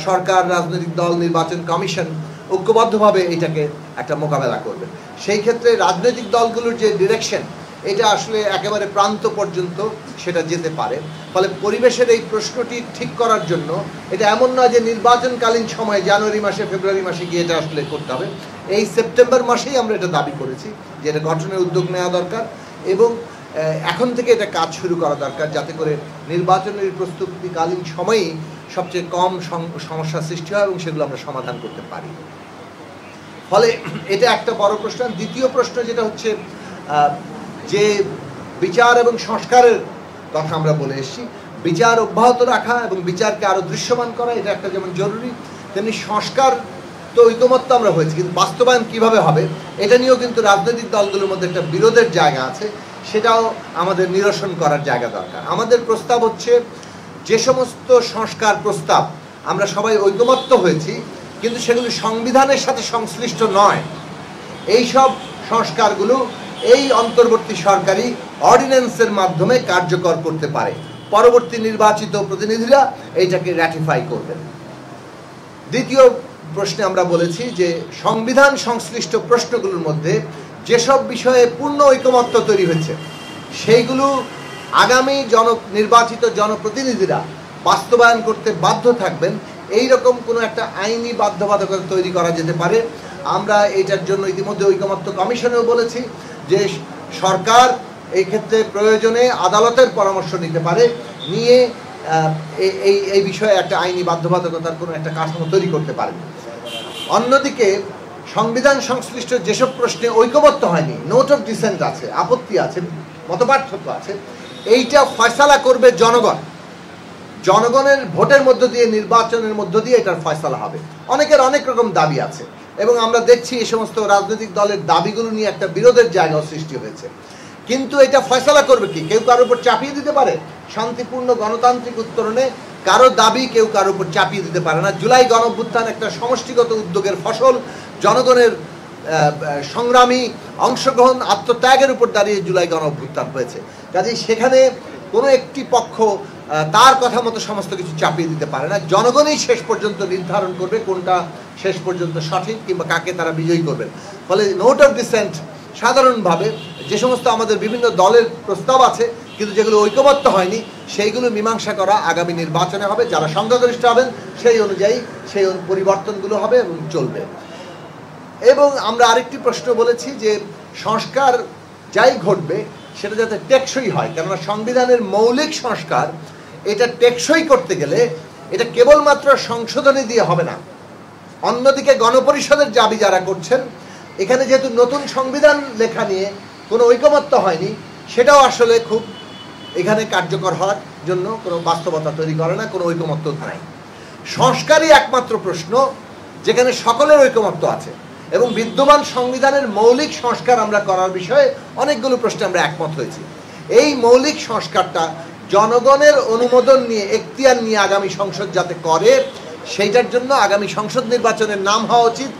সরকার, রাজনৈতিক দল, নির্বাচন কমিশন ঐক্যবদ্ধভাবে এটাকে একটা মোকাবেলা করবে। সেই ক্ষেত্রে রাজনৈতিক দলগুলোর যে ডিরেকশন, এটা আসলে একেবারে প্রান্ত পর্যন্ত সেটা যেতে পারে। ফলে পরিবেশের এই প্রশ্নটি ঠিক করার জন্য এটা এমন নয় যে নির্বাচনকালীন সময়ে জানুয়ারি মাসে, ফেব্রুয়ারি মাসে গিয়ে এটা আসলে করতে হবে। এই সেপ্টেম্বর মাসেই আমরা এটা দাবি করেছি যে এটা গঠনের উদ্যোগ নেওয়া দরকার, এবং এখন থেকে এটা কাজ শুরু করা দরকার, যাতে করে নির্বাচনের প্রস্তুতিকালীন সময়েই সবচেয়ে কম সমস্যার সৃষ্টি হয় এবং সেগুলো আমরা সমাধান করতে পারি। ফলে এটা একটা বড় প্রশ্ন। দ্বিতীয় প্রশ্ন যেটা হচ্ছে যে বিচার এবং সংস্কারের কথা আমরা বলে এসেছি, বিচার অব্যাহত রাখা এবং বিচারকে আরও দৃশ্যমান করা, এটা একটা যেমন জরুরি, তেমনি সংস্কার তো ঐকমত্য আমরা হয়েছি, কিন্তু বাস্তবায়ন কিভাবে হবে এটা নিয়েও কিন্তু রাজনৈতিক দলগুলোর মধ্যে একটা বিরোধের জায়গা আছে, সেটাও আমাদের নিরসন করার জায়গা দরকার। আমাদের প্রস্তাব হচ্ছে, যে সমস্ত সংস্কার প্রস্তাব আমরা সবাই ঐকমত্য হয়েছি কিন্তু সেগুলি সংবিধানের সাথে সংশ্লিষ্ট নয়, এই সব সংস্কারগুলো এই অন্তর্বর্তী সরকারি অর্ডিন্যান্সের মাধ্যমে কার্যকর করতে পারে। পরবর্তী নির্বাচিত প্রতিনিধিরা এইটাকে র্যাটিফাই করবেন। দ্বিতীয় প্রশ্নে আমরা বলেছি যে সংবিধান সংশ্লিষ্ট প্রশ্নগুলোর মধ্যে যেসব বিষয়ে পূর্ণ ঐকমত্য তৈরি হয়েছে সেইগুলো আগামী নির্বাচিত জনপ্রতিনিধিরা বাস্তবায়ন করতে বাধ্য থাকবেন, এই রকম কোনো একটা আইনি বাধ্যবাধকতা তৈরি করা যেতে পারে। আমরা এটার জন্য ইতিমধ্যে ঐকমত্য কমিশনেও বলেছি যে সরকার এই ক্ষেত্রে প্রয়োজনে আদালতের পরামর্শ নিতে পারে, নিয়ে এই বিষয়ে একটা আইনি বাধ্যবাধকতার কোনো একটা কাঠামো তৈরি করতে পারে। অন্যদিকে সংবিধান সংশ্লিষ্ট যেসব প্রশ্নে ঐকমত্য হয়নি, নোট অফ ডিসেন্ট আছে, আপত্তি আছে, মতপার্থক্য আছে, এইটা ফয়সালা করবে জনগণ। জনগণের ভোটের মধ্য দিয়ে, নির্বাচনের মধ্য দিয়ে এটার ফয়সালা হবে। অনেকের অনেক রকম দাবি আছে এবং আমরা দেখছি এই সমস্ত রাজনৈতিক দলের দাবিগুলো নিয়ে একটা বিরোধের জায়গা সৃষ্টি হয়েছে। কিন্তু এটা ফয়সালা করবে কি? কেউ কারোর উপর চাপিয়ে দিতে পারে? শান্তিপূর্ণ গণতান্ত্রিক উত্তরণে কারো দাবি কেউ কারোর উপর চাপিয়ে দিতে পারে না। জুলাই গণঅভ্যুত্থান একটা সমষ্টিগত উদ্যোগের ফসল, জনগণের সংগ্রামী অংশগ্রহণ, আত্মত্যাগের উপর দাঁড়িয়ে জুলাই গণঅভ্যুত্থান হয়েছে। কাজেই সেখানে কোনো একটি পক্ষ তার কথা মতো সমস্ত কিছু চাপিয়ে দিতে পারে না। জনগণই শেষ পর্যন্ত নির্ধারণ করবে কোনটা শেষ পর্যন্ত সঠিক কিংবা কাকে তারা বিজয়ী করবেন। ফলে নোট অফ ডিসেন্ট সাধারণভাবে যে সমস্ত আমাদের বিভিন্ন দলের প্রস্তাব আছে কিন্তু যেগুলো ঐকমত্য হয়নি, সেইগুলো মীমাংসা করা আগামী নির্বাচনে হবে। যারা সংখ্যাগরিষ্ঠ হবেন সেই অনুযায়ী সেই পরিবর্তনগুলো হবে এবং চলবে। এবং আমরা আরেকটি প্রশ্ন বলেছি যে সংস্কার যাই ঘটবে সেটা যাতে টেকসই হয়, কেননা সংবিধানের মৌলিক সংস্কার এটা টেকসই করতে গেলে এটা কেবলমাত্র সংশোধনী দিয়ে হবে না। অন্যদিকে গণপরিষদের দাবি যারা করছেন, এখানে যেহেতু নতুন সংবিধান লেখা নিয়ে কোনো ঐকমত্য হয়নি, সেটাও আসলে খুব এখানে কার্যকর হওয়ার জন্য কোনো বাস্তবতা তৈরি করে না, কোনো ঐকমত্য নাই। সংস্কারই একমাত্র প্রশ্ন যেখানে সকলের ঐকমত্য আছে এবং বিদ্যমান সংবিধানের মৌলিক সংস্কার আমরা করার বিষয়ে অনেকগুলো প্রশ্নে আমরা একমত হয়েছি। এই মৌলিক সংস্কারটা জনগণের অনুমোদন নিয়ে, এখতিয়ার নিয়ে আগামী সংসদ যাতে করে, সেইটার জন্য আগামী সংসদ নির্বাচনের নাম হওয়া উচিত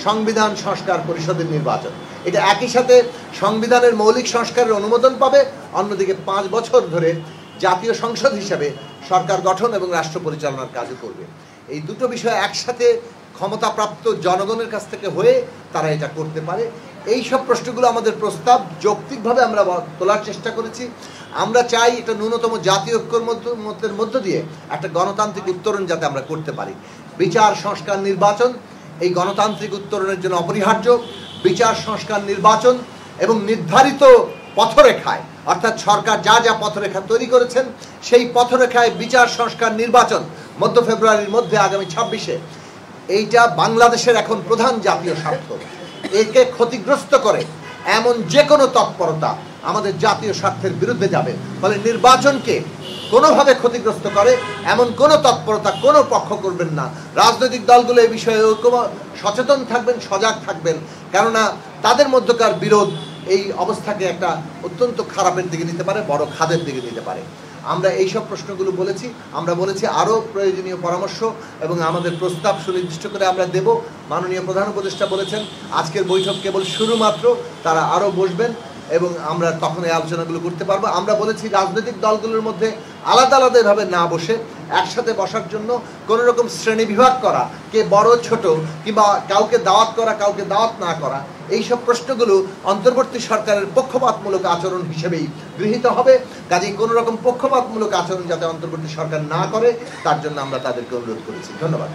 সংবিধান সংস্কার পরিষদের নির্বাচন। এটা একই সাথে সংবিধানের মৌলিক সংস্কারের অনুমোদন পাবে, অন্যদিকে 5 বছর ধরে জাতীয় সংসদ হিসেবে সরকার গঠন এবং রাষ্ট্র পরিচালনার কাজও করবে। এই দুটো বিষয় একসাথে ক্ষমতাপ্রাপ্ত জনগণের কাছ থেকে হয়ে তারা এটা করতে পারে। এই সব প্রশ্নগুলো আমাদের প্রস্তাব, যৌক্তিকভাবে আমরা তোলার চেষ্টা করেছি। আমরা চাই এটা ন্যূনতম জাতীয় ঐক্যের মধ্য দিয়ে একটা গণতান্ত্রিক উত্তরণ যাতে আমরা করতে পারি। বিচার সংস্কার নির্বাচন এই গণতান্ত্রিক উত্তরণের জন্য অপরিহার্য। বিচার সংস্কার নির্বাচন এবং নির্ধারিত পথরেখায়, অর্থাৎ সরকার যা যা পথরেখা তৈরি করেছেন সেই পথরেখায় বিচার সংস্কার নির্বাচন মধ্য ফেব্রুয়ারির মধ্যে আগামী 26-এ, এইটা বাংলাদেশের এখন প্রধান জাতীয় স্বার্থ। একে ক্ষতিগ্রস্ত করে এমন যে কোনো তৎপরতা আমাদের জাতীয় স্বার্থের বিরুদ্ধে যাবে। ফলে নির্বাচনকে কোনোভাবে ক্ষতিগ্রস্ত করে এমন কোনো তৎপরতা কোনো পক্ষ করবেন না। রাজনৈতিক দলগুলো এই বিষয়ে সচেতন থাকবেন, সজাগ থাকবেন, কেননা তাদের মধ্যকার বিরোধ এই অবস্থাকে একটা অত্যন্ত খারাপের দিকে নিতে পারে, বড় খাদের দিকে নিতে পারে। আমরা এইসব প্রশ্নগুলো বলেছি। আমরা বলেছি আরও প্রয়োজনীয় পরামর্শ এবং আমাদের প্রস্তাব সুনির্দিষ্ট করে আমরা দেব। মাননীয় প্রধান উপদেষ্টা বলেছেন আজকের বৈঠক কেবল শুরু মাত্র, তারা আরও বসবেন এবং আমরা তখন এই আলোচনাগুলো করতে পারবো। আমরা বলেছি রাজনৈতিক দলগুলোর মধ্যে আলাদা আলাদাভাবে না বসে একসাথে বসার জন্য কোনো রকম শ্রেণী বিভাগ করা, কে বড় ছোট কিংবা কাউকে দাওয়াত করা কাউকে দাওয়াত না করা, এইসব প্রশ্নগুলো অন্তর্বর্তী সরকারের পক্ষপাতমূলক আচরণ হিসেবেই গৃহীত হবে। কাজেই কোনো রকম পক্ষপাতমূলক আচরণ যাতে অন্তর্বর্তী সরকার না করে তার জন্য আমরা তাদেরকে অনুরোধ করেছি। ধন্যবাদ।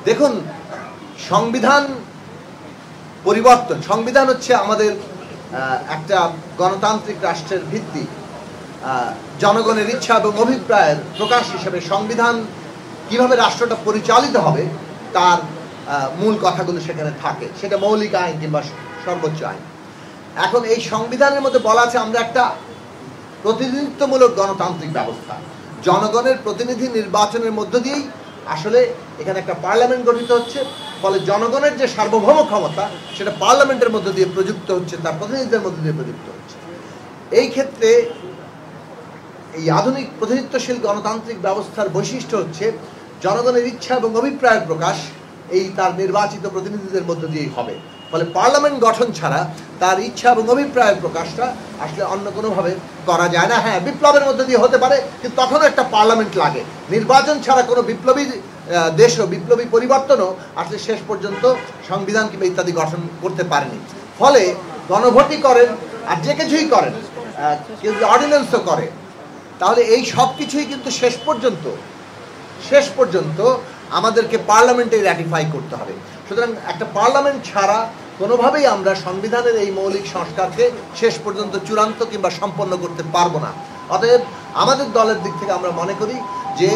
দেখুন, সংবিধান পরিবর্তন, সংবিধান হচ্ছে আমাদের একটা গণতান্ত্রিক রাষ্ট্রের ভিত্তি। জনগণের ইচ্ছা এবং অভিপ্রায়ের প্রকাশ হিসেবে সংবিধান কিভাবে রাষ্ট্রটা পরিচালিত হবে তার মূল কথাগুলো সেখানে থাকে, সেটা মৌলিক আইন কিংবা সর্বোচ্চ আইন। এখন এই সংবিধানের মধ্যে বলা আছে আমরা একটা প্রতিনিধিত্বমূলক গণতান্ত্রিক ব্যবস্থা, জনগণের প্রতিনিধি নির্বাচনের মধ্য দিয়েই আসলে এখানে একটা পার্লামেন্ট গঠিত হচ্ছে। ফলে জনগণের যে সার্বভৌম ক্ষমতা সেটা পার্লামেন্টের মধ্য দিয়ে প্রযুক্ত হচ্ছে, তার প্রতিনিধিদের মধ্য দিয়ে প্রযুক্ত হচ্ছে। এই ক্ষেত্রে এই আধুনিক প্রতিনিধিত্বশীল গণতান্ত্রিক ব্যবস্থার বৈশিষ্ট্য হচ্ছে জনগণের ইচ্ছা এবং অভিপ্রায়ের প্রকাশ এই তার নির্বাচিত প্রতিনিধিদের মধ্য দিয়েই হবে। ফলে পার্লামেন্ট গঠন ছাড়া তার ইচ্ছা এবং অভিপ্রায়ের প্রকাশটা আসলে অন্য কোনোভাবে করা যায় না। হ্যাঁ, বিপ্লবের মধ্যে দিয়ে হতে পারে, কিন্তু তখনও একটা পার্লামেন্ট লাগে। নির্বাচন ছাড়া কোনো বিপ্লবী দেশও, বিপ্লবী পরিবর্তনও আসলে শেষ পর্যন্ত সংবিধান কিংবা ইত্যাদি গঠন করতে পারেনি। ফলে গণভোটই করেন আর যে কিছুই করেন, কেউ যদি অর্ডিন্যান্সও করে, তাহলে এই সব কিছুই কিন্তু শেষ পর্যন্ত আমাদেরকে পার্লামেন্টে র্যাটিফাই করতে হবে। সুতরাং একটা পার্লামেন্ট ছাড়া কোনোভাবেই আমরা সংবিধানের এই মৌলিক সংস্কারকে শেষ পর্যন্ত চূড়ান্ত কিংবা সম্পন্ন করতে পারবো না। অতএব আমাদের দলের দিক থেকে আমরা মনে করি যে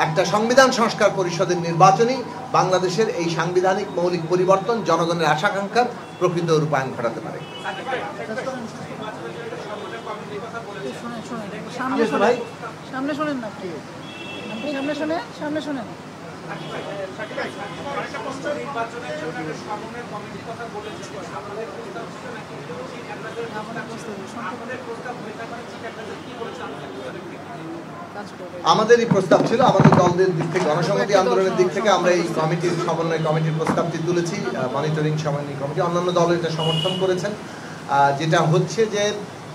একটা সংবিধান সংস্কার পরিষদের নির্বাচনই বাংলাদেশের এই সাংবিধানিক মৌলিক পরিবর্তন, জনগণের আশাকাঙ্ক্ষার প্রকৃত রূপায়ণ ঘটাতে পারে। সামনে শোনেন না, আপনি সামনে শোনেন। আমাদেরই প্রস্তাব ছিল, আমাদের দলদের দিক থেকে, গণসংহতি আন্দোলনের দিক থেকে আমরা এই কমিটির সমন্বয় কমিটির প্রস্তাবটি তুলেছি, মনিটরিং সমন্বয় কমিটি। অন্যান্য দল এটা সমর্থন করেছেন। যেটা হচ্ছে যে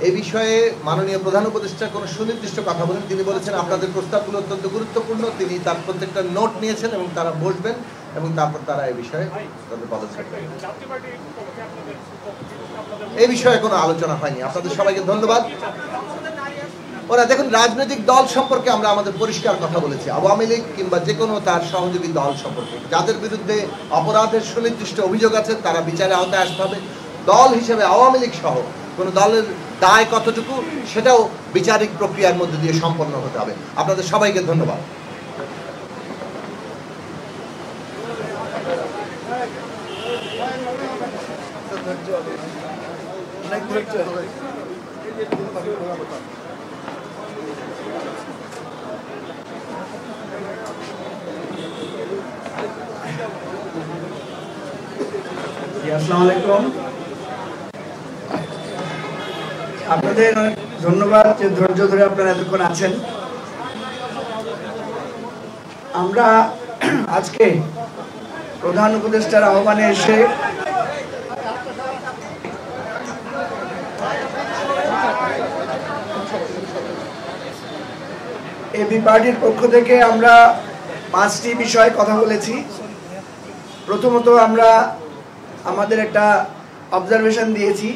এই বিষয়ে মাননীয় প্রধান উপদেষ্টা কোনো সুনির্দিষ্ট কথা বলেন। তিনি বলেছেন আপনাদের প্রস্তাবগুলো অত্যন্ত গুরুত্বপূর্ণ, তিনি তার প্রত্যেকটা নোট নিয়েছেন এবং তারা বসবেন এবং তারপর তারা এই বিষয়ে তাদের পদক্ষেপ নেবেন। এই বিষয়ে কোনো আলোচনা হয়নি। আপনাদের সবাইকে ধন্যবাদ। ওরা দেখুন, রাজনৈতিক দল সম্পর্কে আমরা আমাদের পরিষ্কার কথা বলেছি, আওয়ামী লীগ কিংবা যে কোনো তার সহযোগী দল সম্পর্কে যাদের বিরুদ্ধে অপরাধের সুনির্দিষ্ট অভিযোগ আছে তারা বিচারে আওতায় আসতে হবে। দল হিসেবে আওয়ামী লীগ সহ কোনো দলের দায় কতটুকু সেটাও বিচারিক প্রক্রিয়ার মধ্যে দিয়ে সম্পন্ন হতে হবে। আপনাদের সবাইকে ধন্যবাদ। আসসালামু আলাইকুম। আপনাদের ধন্যবাদ যে ধৈর্য ধরে আপনারা এতক্ষণ আছেন। আমরা আজকে প্রধান উপদেষ্টার আহ্বানে এসে এবি পার্টির পক্ষ থেকে আমরা 5টি বিষয়ে কথা বলেছি। প্রথমত আমরা আমাদের একটা অবজারভেশন দিয়েছি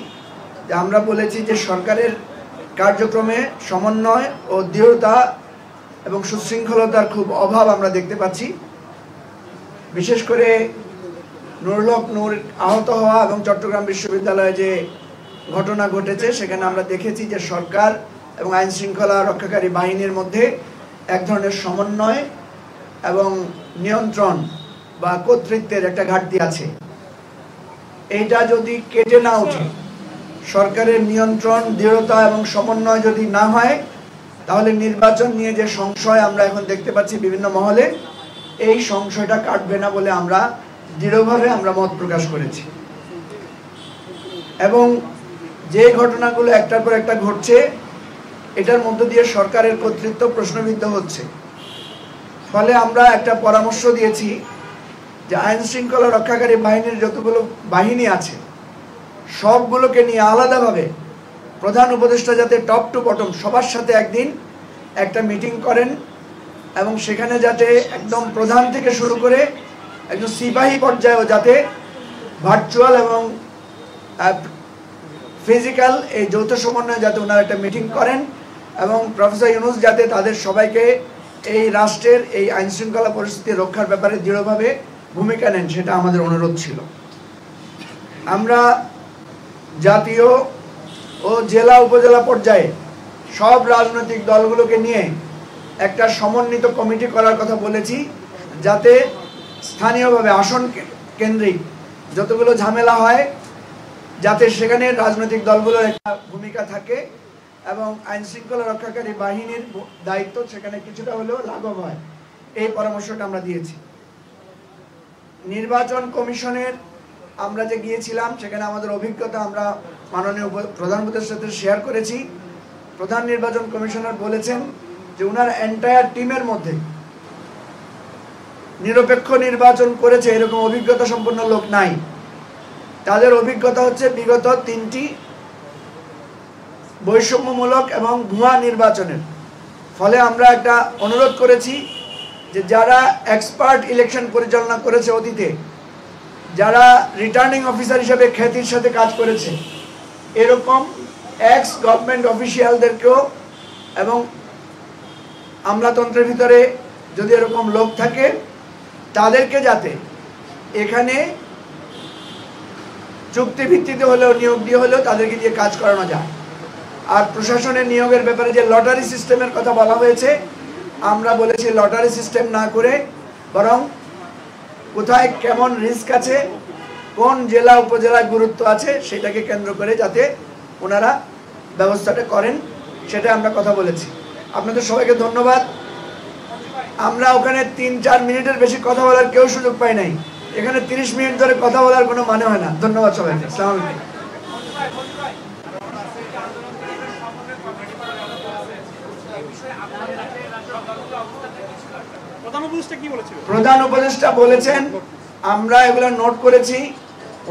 যে আমরা বলেছি যে সরকারের কার্যক্রমে সমন্বয় ও দৃঢ়তা এবং সুশৃঙ্খলতার খুব অভাব আমরা দেখতে পাচ্ছি। বিশেষ করে নুরুল হক নূর আহত হওয়া এবং চট্টগ্রাম বিশ্ববিদ্যালয়ে যে ঘটনা ঘটেছে সেখানে আমরা দেখেছি যে সরকার এবং আইন শৃঙ্খলা রক্ষাকারী বাহিনীর মধ্যে এক ধরনের সমন্বয় এবং নিয়ন্ত্রণ বা কর্তৃত্বের একটা ঘাটতি আছে। এইটা যদি কেটে না ওঠে, সরকারের নিয়ন্ত্রণ, দৃঢ়তা এবং সমন্বয় যদি না হয়, তাহলে নির্বাচন নিয়ে যে সংশয় আমরা এখন দেখতে পাচ্ছি বিভিন্ন মহলে, এই সংশয়টা কাটবে না বলে আমরা দৃঢ়ভাবে আমরা মত প্রকাশ করেছি। এবং যে ঘটনাগুলো একটার পর একটা ঘটছে, এটার মধ্য দিয়ে সরকারের কর্তৃত্ব প্রশ্নবিদ্ধ হচ্ছে। ফলে আমরা একটা পরামর্শ দিয়েছি যে আইন শৃঙ্খলা রক্ষাকারী বাহিনীর যতগুলো বাহিনী আছে সবগুলোকে নিয়ে আলাদাভাবে প্রধান উপদেষ্টা যাতে টপ টু বটম সবার সাথে একদিন একটা মিটিং করেন এবং সেখানে যাতে একদম প্রধান থেকে শুরু করে একদম সিপাহী পর্যায়েও যাতে ভার্চুয়াল এবং ফিজিক্যাল এই যৌথ সমন্বয়ে যাতে ওনারা একটা মিটিং করেন এবং প্রফেসর ইউনূস যাতে তাদের সবাইকে এই রাষ্ট্রের এই আইন শৃঙ্খলা পরিস্থিতি রক্ষার ব্যাপারে দৃঢ়ভাবে ভূমিকা নেন, সেটা আমাদের অনুরোধ ছিল। আমরা জাতীয় ও জেলা উপজেলা পর্যায়ে সব রাজনৈতিক দলগুলোকে নিয়ে একটা সমন্বিত কমিটি করার কথা বলেছি, যাতে স্থানীয়ভাবে আসন কেন্দ্রিক যতগুলো ঝামেলা হয় যাতে সেখানে রাজনৈতিক দলগুলোর একটা ভূমিকা থাকে এবং আইন শৃঙ্খলা রক্ষাকারী বাহিনীর দায়িত্ব সেখানে কিছুটা হলেও লাঘব হয়। এই পরামর্শটা আমরা দিয়েছি। নির্বাচন কমিশনের আমরা যে গিয়েছিলাম সেখানে আমাদের অভিজ্ঞতা আমরা মাননীয় প্রধান উপদেষ্টার সাথে শেয়ার করেছি। প্রধান নির্বাচন কমিশনার বলেছেন যে ওনার এন্টায়ার টিমের মধ্যে নিরপেক্ষ নির্বাচন করেছে এরকম অভিজ্ঞতা সম্পন্ন লোক নাই। তাদের অভিজ্ঞতা হচ্ছে বিগত 3টি বৈষম্যমূলক এবং ভুয়া নির্বাচনের। ফলে আমরা একটা অনুরোধ করেছি যে যারা এক্সপার্ট ইলেকশন পরিচালনা করেছে অতীতে, যারা রিটার্নিং অফিসার হিসেবে খ্যাতির সাথে কাজ করেছে, এরকম এক্স গভর্নমেন্ট অফিসিয়ালদেরকেও এবং আমলাতন্ত্রের ভিতরে যদি এরকম লোক থাকে তাদেরকে যাতে এখানে চুক্তিভিত্তিতে হলেও নিয়োগ দিয়ে হলেও তাদেরকে দিয়ে কাজ করানো যায়। আর প্রশাসনের নিয়োগের ব্যাপারে যে লটারি সিস্টেমের কথা বলা হয়েছে, আমরা বলেছি লটারি সিস্টেম না করে বরং কোথায় কেমন রিস্ক আছে, কোন জেলা উপজেলায় গুরুত্ব আছে সেটাকে কেন্দ্র করে যাতে ওনারা ব্যবস্থাটা করেন, সেটা আমরা কথা বলেছি। আপনাদের সবাইকে ধন্যবাদ। আমরা ওখানে 3-4 মিনিটের বেশি কথা বলার কেউ সুযোগ পাই নাই। এখানে 30 মিনিট ধরে কথা বলার কোনো মানে হয় না। ধন্যবাদ সবাইকে। আসসালামু আলাইকুম। প্রধান উপদেষ্টা বলেছেন, আমরা এগুলো নোট করেছি,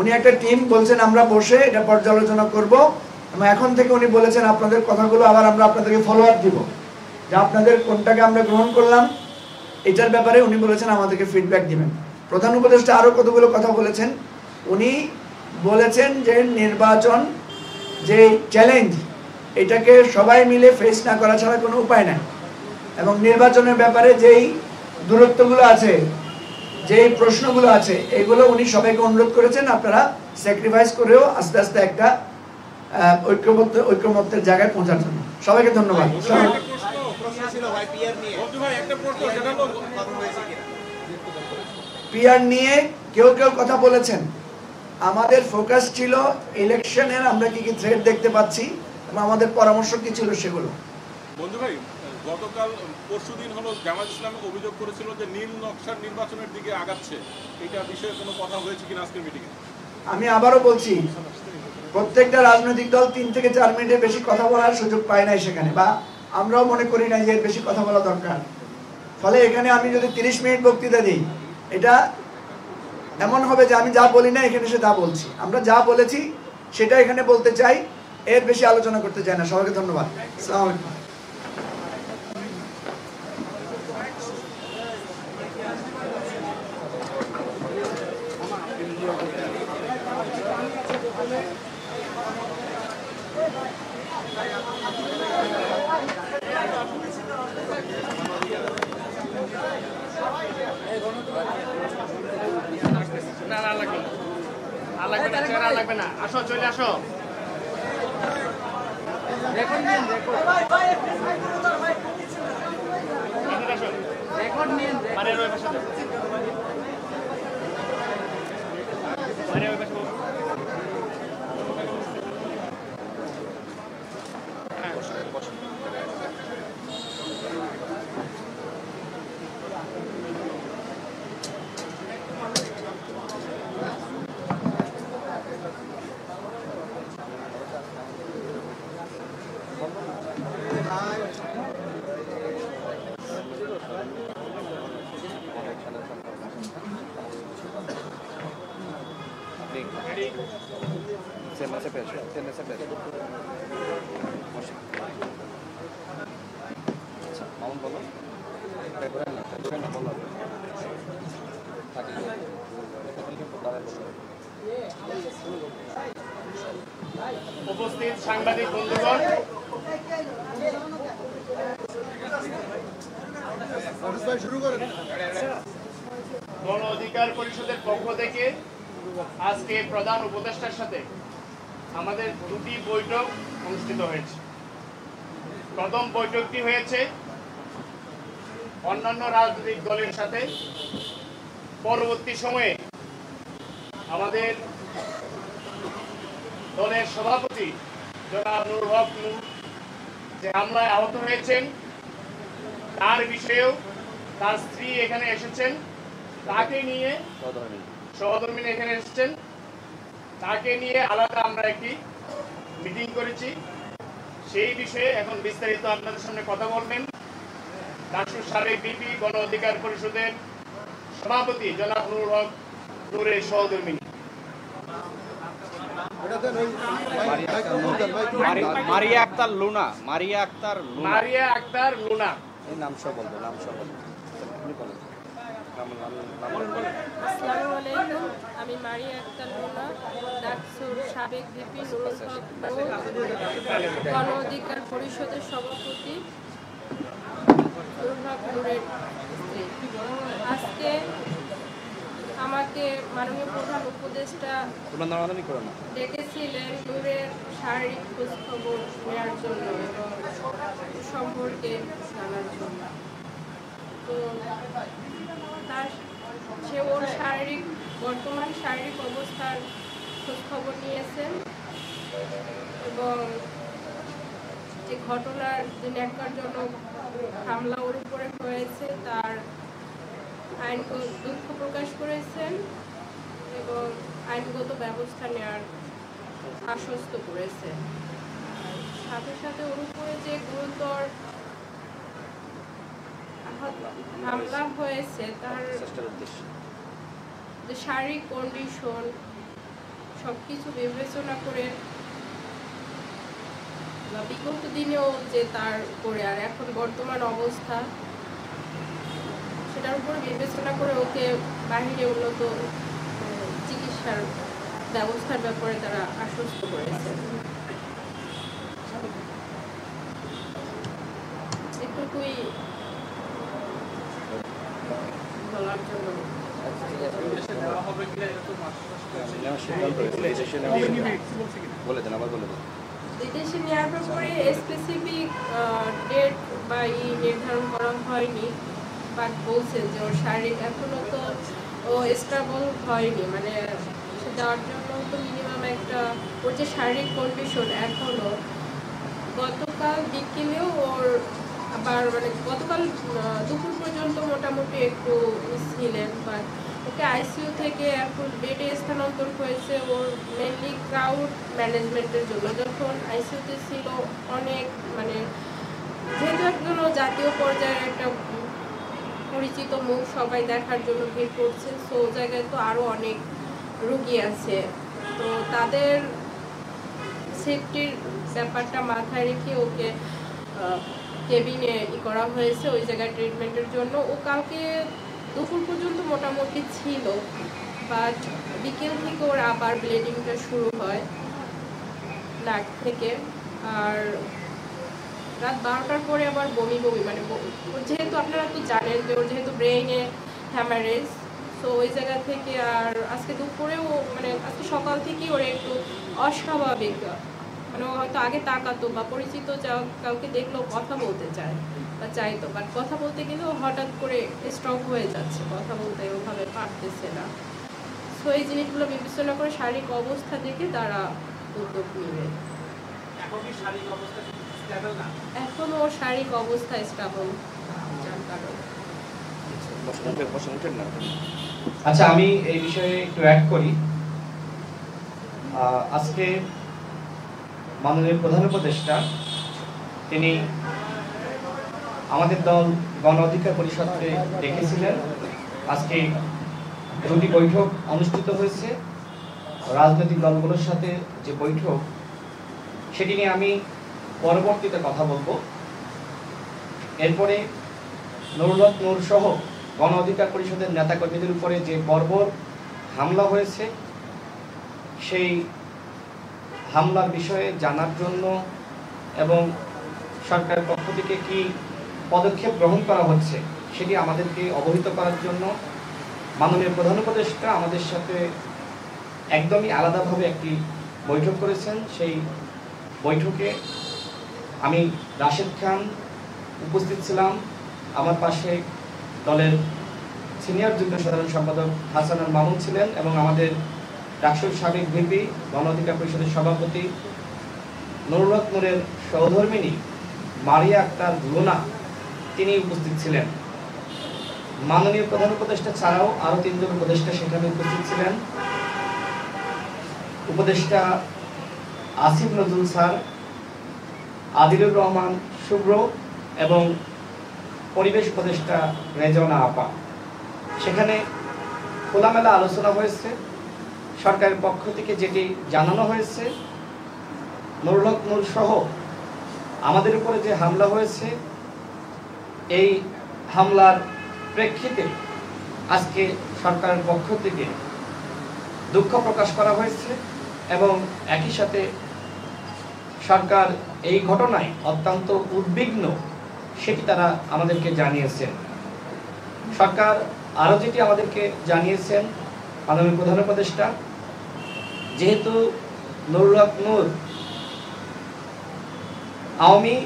উনি একটা টিম বলছেন আমরা বসে এটা পর্যালোচনা করব এবং এখন থেকে উনি বলেছেন আপনাদের কথাগুলো আবার আমরা আপনাদেরকে ফলো আপ দিব, যে আপনাদের কোনটাকে আমরা গ্রহণ করলাম এটার ব্যাপারে উনি বলেছেন আমাদেরকে ফিডব্যাক দিবেন। প্রধান উপদেষ্টা আরও কতগুলো কথা বলেছেন। উনি বলেছেন যে নির্বাচন যে চ্যালেঞ্জ, এটাকে সবাই মিলে ফেস না করা ছাড়া কোনো উপায় নাই এবং নির্বাচনের ব্যাপারে যেই দূরত্বগুলো আছে, যেই প্রশ্নগুলো আছে, এগুলো উনি সবাইকে অনুরোধ করেছেন আপনারা স্যাক্রিফাইস করেও আস্তে আস্তে একটা ঐক্যমত্যের জায়গায় পৌঁছার জন্য। সবাইকে ধন্যবাদ। পিআর নিয়ে কেউ কেউ কথা বলেছেন, আমাদের ফোকাস ছিল ইলেকশনের আমরা কি কি থ্রেট দেখতে পাচ্ছি এবং আমাদের পরামর্শ কি ছিল সেগুলো। বন্ধু ভাই, গতকাল পরশুদিন হলো জামায়াত ইসলাম অভিযোগ করেছিল যে নীল নকশার নির্বাচনের দিকে আগাচ্ছে, এটা বিষয়ে কোনো কথা হয়েছে কিনা আজকের মিটিংয়ে? আমি আবারও বলছি, প্রত্যেকটা রাজনৈতিক দল 3 থেকে 4 মিনিটের বেশি কথা বলার সুযোগ পায় নাই সেখানে, বা আমরাও মনে করি না যে এর বেশি কথা বলা দরকার। ফলে এখানে আমি যদি 30 মিনিট বক্তৃতা দিই, এটা এমন হবে যে আমি যা বলি না এখানে সে তা বলছি। আমরা যা বলেছি সেটা এখানে বলতে চাই, এর বেশি আলোচনা করতে চাই না। সবাইকে ধন্যবাদ। আসসালামু আলাইকুম। লাগবে না, আসো, চলে আসো। উপস্থিত সাংবাদিক বন্ধুগণ, গণ অধিকার পরিষদের পক্ষ থেকে আজকে প্রধান উপদেষ্টার সাথে আমাদের 2টি বৈঠক অনুষ্ঠিত হয়েছে। প্রথম বৈঠকটি হয়েছে অন্যান্য রাজনৈতিক দলের সাথে। পরবর্তী সময়ে আমাদের দলের সভাপতি জনাব নুরুল হক নূর যে হামলায় আহত হয়েছেন তার বিষয়েও তার স্ত্রী এখানে এসেছেন, তাকে নিয়ে সহধর্মিনী এখানে এসেছেন, তাকে নিয়ে আলাদা আমরা একটি মিটিং করেছি। সেই বিষয়ে এখন বিস্তারিত আপনাদের সামনে কথা বলবেন ডাকসুর সাবেক বিপি গণ অধিকার পরিষদের সভাপতি জনাব নুরুল হক নূরের সহধর্মিনী। মারিয়া আক্তার লুনা, মারিয়া আক্তার লুনা, মারিয়া আক্তার লুনা। এই নাম সহ বলবেন, নাম সহ বলবেন। আসসালামু আলাইকুম, আমি মারিয়া আক্তার লুনা, ডাকসুর সাবেক ভিপি নুরুল হক নূর, গণ অধিকার পরিষদের সভাপতি নুরুল হক নূরের স্ত্রী। আজকে আমাকে মাননীয় প্রধান উপদেষ্টা ডেকেছিলেন নূরের শারীরিক খোঁজখবর নেওয়ার জন্য এবং সম্পর্কে জানার জন্য। তো সে ওর বর্তমান শারীরিক অবস্থার খোঁজখবর নিয়েছেন এবং যে ঘটনার যে ন্যাক্কারজনক হামলা ওর উপরে হয়েছে তার আইনগত দুঃখ প্রকাশ করেছেন এবং আইনগত ব্যবস্থা নেওয়ার আশ্বস্ত করেছেন। সাথে সাথে ওর উপরে যে গুরুতর হামলা হয়েছে তার যে শারীরিক কন্ডিশন সবকিছু বিবেচনা করে বিগত দিনেও যে তার উপরে আর এখন বর্তমান অবস্থা সেটার উপর বিবেচনা করে ওকে বাহিরে উন্নত চিকিৎসার ব্যবস্থার ব্যাপারে তারা আশ্বস্ত করেছে। এটুকুই বলার জন্য। বিদেশে নেওয়ার ব্যাপারে স্পেসিফিক ডেট বা নির্ধারণ করা হয়নি, বাট বলছেন যে ওর শারীরিক এখনো তো ও স্টেবল হয়নি, মানে যাওয়ার জন্য তো মিনিমাম একটা ওর যে শারীরিক কন্ডিশন এখনো গতকাল বিকেলেও ওর আবার মানে গতকাল দুপুর পর্যন্ত মোটামুটি একটু ছিলেন, বাট ওকে আইসিইউ থেকে এখন বেডে স্থানান্তর হয়েছে ওর মেনলি ক্রাউড ম্যানেজমেন্টের জন্য। যখন আইসিইউতে ছিল অনেক মানে যেহেতু একজন জাতীয় পর্যায়ের একটা পরিচিত মুখ সবাই দেখার জন্য ভিড় করছে, সো জায়গায় তো আরও অনেক রুগী আছে, তো তাদের সেফটির ব্যাপারটা মাথায় রেখে ওকে কেবিনে করা হয়েছে ওই জায়গায় ট্রিটমেন্টের জন্য। ও কালকে দুপুর পর্যন্ত মোটামুটি ছিল, বাট বিকেল থেকে ওর আবার ব্লিডিংটা শুরু হয় নাক থেকে, আর রাত 12টার পরে আবার বমি মানে যেহেতু আপনারা তো জানেন যে ওর যেহেতু ব্রেইনে হ্যামারেজ, সো ওই জায়গা থেকে আর আজকে দুপুরেও মানে আজকে সকাল থেকেই ওর একটু অস্বাভাবিক মানে ও হয়তো আগে তাকাতো বা পরিচিত কাউকে দেখলেও কথা বলতে চায় বা চাইতো, বাট কথা বলতে গেলেও হঠাৎ করে স্টপ হয়ে যাচ্ছে, কথা বলতে ওভাবে পারতেছে না। সো এই জিনিসগুলো বিবেচনা করে শারীরিক অবস্থা দেখে তারা উদ্যোগ নেবে। এখন ওর শারীরিক অবস্থা স্টেবল যার কারণে। আচ্ছা, আমি এই বিষয়ে একটু অ্যাড করি। আজকে মাননীয় প্রধান উপদেষ্টা তিনি আমাদের দল গণ অধিকার পরিষদকে ডেকেছিলেন। আজকে দুটি বৈঠক অনুষ্ঠিত হয়েছে রাজনৈতিক দলগুলোর সাথে, যে বৈঠক সেটি নিয়ে আমি পরবর্তীতে কথা বলবো। এরপরে নুরুল হক নূর সহ গণ অধিকার পরিষদের নেতাকর্মীদের উপরে যে বর্বর হামলা হয়েছে সেই হামলার বিষয়ে জানার জন্য এবং সরকারের পক্ষ থেকে কি পদক্ষেপ গ্রহণ করা হচ্ছে সেটি আমাদেরকে অবহিত করার জন্য মাননীয় প্রধান উপদেষ্টা আমাদের সাথে একদমই আলাদাভাবে একটি বৈঠক করেছেন। সেই বৈঠকে আমি রাশেদ খান উপস্থিত ছিলাম, আমার পাশে দলের সিনিয়র যুগ্ম সাধারণ সম্পাদক হাসান আল মামুন ছিলেন এবং আমাদের ডাকসুর সাবেক ভিপি গণ অধিকার পরিষদের সভাপতি নুরুল হক নূরের সহধর্মিণী মারিয়া আক্তার লুনা তিনি উপস্থিত ছিলেন। মাননীয় প্রধান উপদেষ্টা ছাড়াও আরো 3 জন উপদেষ্টা সেখানে উপস্থিত ছিলেন। উপদেষ্টা আসিফ নজরুল স্যার, আদিলুর রহমান শুভ্র এবং পরিবেশ উপদেষ্টা রেজওয়ানা আপা। সেখানে খোলামেলা আলোচনা হয়েছে, সরকারের পক্ষ থেকে যেটি জানানো হয়েছে, নুরুল হক নূর সহ আমাদের উপরে যে হামলা হয়েছে, এই হামলার প্রেক্ষিতে আজকে সরকারের পক্ষ থেকে দুঃখ প্রকাশ করা হয়েছে এবং একই সাথে সরকার এই ঘটনায় অত্যন্ত উদ্বিগ্ন সেটি তারা আমাদেরকে জানিয়েছেন। সরকার আরও যেটি আমাদেরকে জানিয়েছেন, মাননীয় প্রধান উপদেষ্টা, যেহেতু নুরুল হক নূর আওয়ামী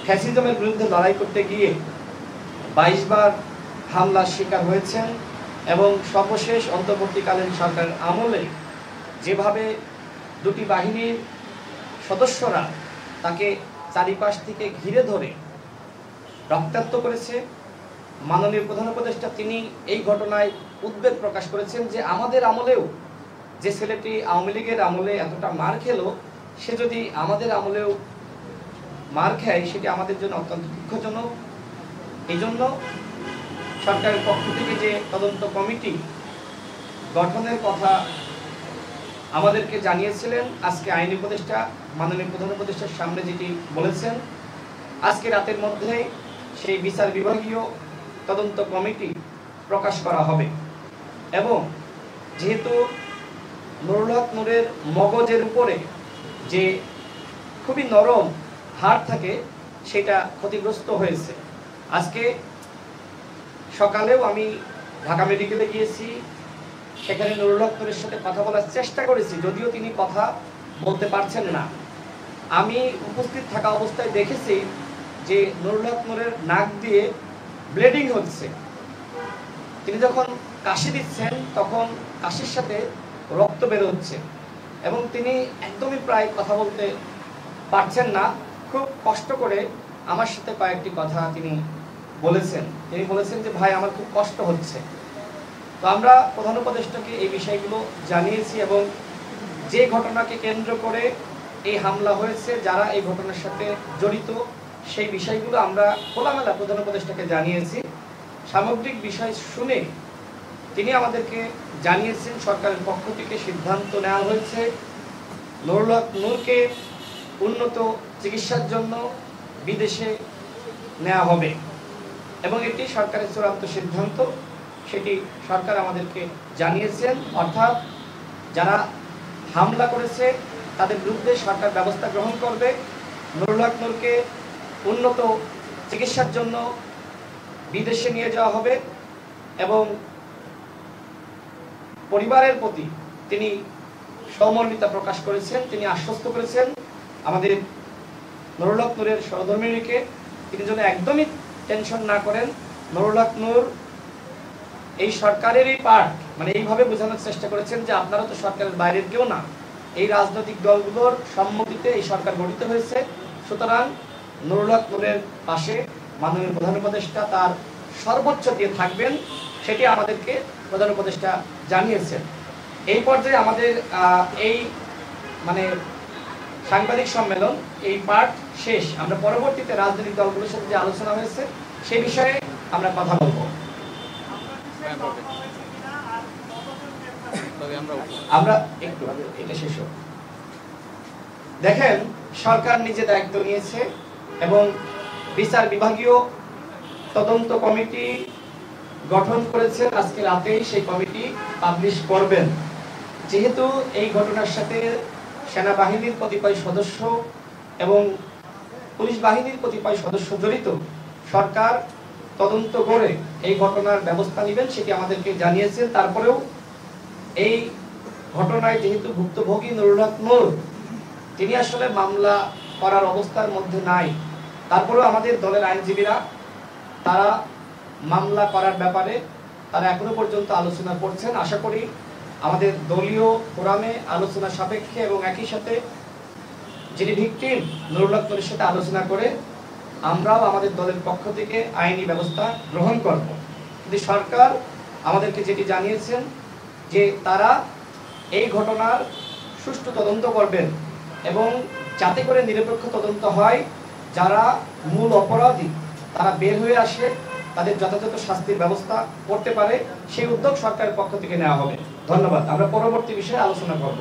ফ্যাসিজমের বিরুদ্ধে লড়াই করতে গিয়ে 22 বার হামলার শিকার হয়েছেন এবং সর্বশেষ অন্তর্বর্তীকালীন সরকারের আমলে যেভাবে দুটি বাহিনীর সদস্যরা তাকে চারিপাশ থেকে ঘিরে ধরে রক্তাক্ত করেছে, মাননীয় প্রধান উপদেষ্টা তিনি এই ঘটনায় উদ্বেগ প্রকাশ করেছেন যে আমাদের আমলেও যে ছেলেটি আওয়ামী লীগের আমলে এতটা মার খেলো, সে যদি আমাদের আমলেও মার খায় সেটি আমাদের জন্য অত্যন্ত দুঃখজনক। এই জন্য সরকারের পক্ষ থেকে যে তদন্ত কমিটি গঠনের কথা আমাদেরকে জানিয়েছিলেন, আজকে আইনি উপদেষ্টা মাননীয় প্রধান উপদেষ্টার সামনে যেটি বলেছেন, আজকে রাতের মধ্যে সেই বিচার বিভাগীয় তদন্ত কমিটি প্রকাশ করা হবে এবং যেহেতু নুরুল হক নূরের মগজের উপরে যে খুবই নরম হাড় থাকে সেটা ক্ষতিগ্রস্ত হয়েছে। আজকে সকালেও আমি ঢাকা মেডিকেলে গিয়েছি, সেখানে নুরুল হক নূরের সাথে কথা বলার চেষ্টা করেছি, যদিও তিনি কথা বলতে পারছেন না। আমি উপস্থিত থাকা অবস্থায় দেখেছি যে নুরুল হক নূরের নাক দিয়ে ব্লিডিং হচ্ছে। তিনি যখন কাশি দিচ্ছেন তখন কাশির সাথে রক্ত বের হচ্ছে এবং তিনি একদমই প্রায় কথা বলতে পারছেন না। খুব কষ্ট করে আমার সাথে কয়েকটি কথা তিনি বলেছেন। তিনি বলেছেন যে ভাই আমার খুব কষ্ট হচ্ছে। তো আমরা প্রধান উপদেষ্টাকে এই বিষয়গুলো জানিয়েছি এবং যে ঘটনাকে কেন্দ্র করে এই হামলা হয়েছে, যারা এই ঘটনার সাথে জড়িত, সেই বিষয়গুলো আমরা খোলামেলা প্রধান উপদেষ্টাকে জানিয়েছি। সামগ্রিক বিষয় শুনে তিনি আমাদেরকে জানিয়েছেন সরকারের পক্ষ থেকে সিদ্ধান্ত নেওয়া হয়েছে নুরুল হক নূরকে উন্নত চিকিৎসার জন্য বিদেশে নেওয়া হবে এবং এটি সরকারের চূড়ান্ত সিদ্ধান্ত, সেটি সরকার আমাদেরকে জানিয়েছেন। অর্থাৎ যারা হামলা করেছে তাদের বিরুদ্ধে সরকার ব্যবস্থা গ্রহণ করবে, নুরুল হক নূরকে উন্নত চিকিৎসার জন্য বিদেশে নিয়ে যাওয়া হবে এবং পরিবারের প্রতি তিনি সহমর্মিতা প্রকাশ করেছেন। তিনি আশ্বস্ত করেছেন আমাদের নুরুল হক নূরের সহধর্মিণীকে তিনি যেন একদমই টেনশন না করেন। নুরুল হক নূর এই সরকারেরই পার্ট, মানে এইভাবে বোঝানোর চেষ্টা করেছেন যে আপনারা তো সরকারের বাইরের কেউ না, এই রাজনৈতিক দলগুলোর সম্মতিতে এই সরকার গঠিত হয়েছে, সুতরাং নুরুল হক নূরের পাশে মাননীয় প্রধান উপদেষ্টা তার সর্বোচ্চ দিয়ে থাকবেন, সেটি আমাদেরকে প্রধান উপদেষ্টা জানিয়েছেন। এই পর্যায়ে আমাদের এই মানে সাংবাদিক সম্মেলন এই পার্ট শেষ। আমরা পরবর্তীতে রাজনৈতিক দলগুলোর সাথে যে আলোচনা হয়েছে সেই বিষয়ে আমরা কথা বলবো। আমরা একটু এটা শেষ হোক। দেখেন, সরকার নিজে দায়িত্ব নিয়েছে এবং বিচার বিভাগীয় তদন্ত কমিটি গঠন করেছে। আজকে রাতেই সেই কমিটি পাবলিশ করবেন। যেহেতু এই ঘটনার সাথে সেনাবাহিনীর কতিপয় সদস্য এবং পুলিশ বাহিনীর কতিপয় সদস্য জড়িত, সরকার তদন্ত করে এই ঘটনার ব্যবস্থা নেবেন, সেটি আমাদেরকে জানিয়েছেন। তারপরেও এই ঘটনায় যেহেতু ভুক্তভোগী নুরুল হক নূর তিনি আসলে মামলা করার অবস্থার মধ্যে নাই, তারপরেও আমাদের দলের আইনজীবীরা তারা মামলা করার ব্যাপারে তারা এখনো পর্যন্ত আলোচনা করছেন। আশা করি আমাদের দলীয় ফোরামে আলোচনা সাপেক্ষে এবং একই সাথে যিনি ভিকটিম নুরুল হক নূরের সাথে আলোচনা করে আমরাও আমাদের দলের পক্ষ থেকে আইনি ব্যবস্থা গ্রহণ করব। কিন্তু সরকার আমাদেরকে যেটি জানিয়েছেন যে তারা এই ঘটনার সুষ্ঠু তদন্ত করবেন এবং যাতে করে নিরপেক্ষ তদন্ত হয়, যারা মূল অপরাধী তারা বের হয়ে আসে তাদের যথাযথ শাস্তির ব্যবস্থা করতে পারে সেই উদ্যোগ সরকারের পক্ষ থেকে নেওয়া হবে। ধন্যবাদ। আমরা পরবর্তী বিষয়ে আলোচনা করব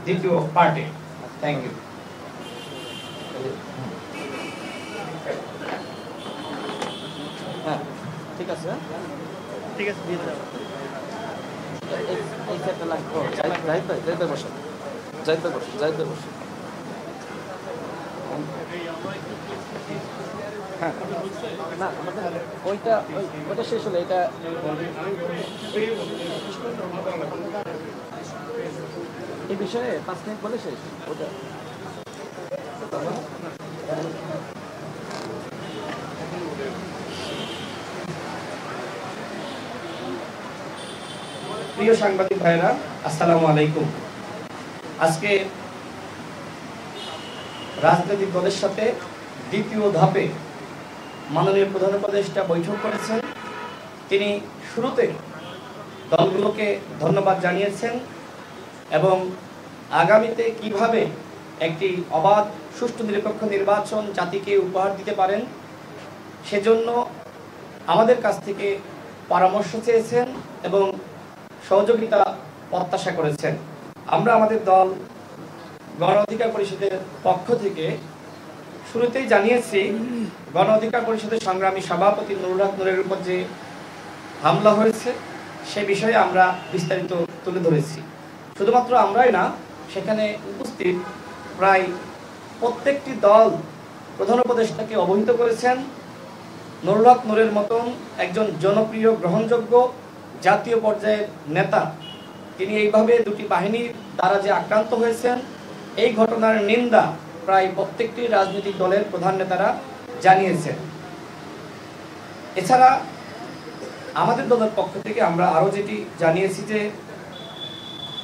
দ্বিতীয় পার্টে। Thank you. হ্যাঁ ঠিক আছে, ঠিক আছে, দিয়ে দাও। এই সেটটা লাগবে। যাইতে বসো, যাইতে বসো, যাইতে বসো। হ্যাঁ না ওইটা শেষ হলে এটা এই বিষয়ে 5 মিনিট বলে শেষ। ওটা প্রিয় সাংবাদিক ভাইরা, আসসালামু আলাইকুম। আজকে রাজনৈতিক দলের সাথে দ্বিতীয় ধাপে মাননীয় প্রধান উপদেষ্টা বৈঠক করেছেন। তিনি শুরুতে দলগুলোকে ধন্যবাদ জানিয়েছেন এবং আগামীতে কিভাবে একটি অবাধ সুষ্ঠু নিরপেক্ষ নির্বাচন জাতিকে উপহার দিতে পারেন সেজন্য আমাদের কাছ থেকে পরামর্শ চেয়েছেন এবং সহযোগিতা প্রত্যাশা করেছেন। আমরা আমাদের দল গণ অধিকার পরিষদের পক্ষ থেকে শুরুতেই জানিয়েছি, গণ অধিকার পরিষদের সংগ্রামী সভাপতি নুরুল হক নূরের উপর যে হামলা হয়েছে সে বিষয়ে আমরা বিস্তারিত তুলে ধরেছি। শুধুমাত্র আমরাই না, সেখানে উপস্থিত প্রায় প্রত্যেকটি দল প্রধান উপদেষ্টাকে অবহিত করেছেন। নুরুল হক নূরের মতন একজন জনপ্রিয় গ্রহণযোগ্য জাতীয় পর্যায়ের নেতা, তিনি এইভাবে দুটি বাহিনীর দ্বারা যে আক্রান্ত হয়েছেন এই ঘটনার নিন্দা প্রায় প্রত্যেকটি রাজনৈতিক দলের প্রধান নেতারা জানিয়েছেন। এছাড়া আমাদের দলের পক্ষ থেকে আমরা আরও যেটি জানিয়েছি যে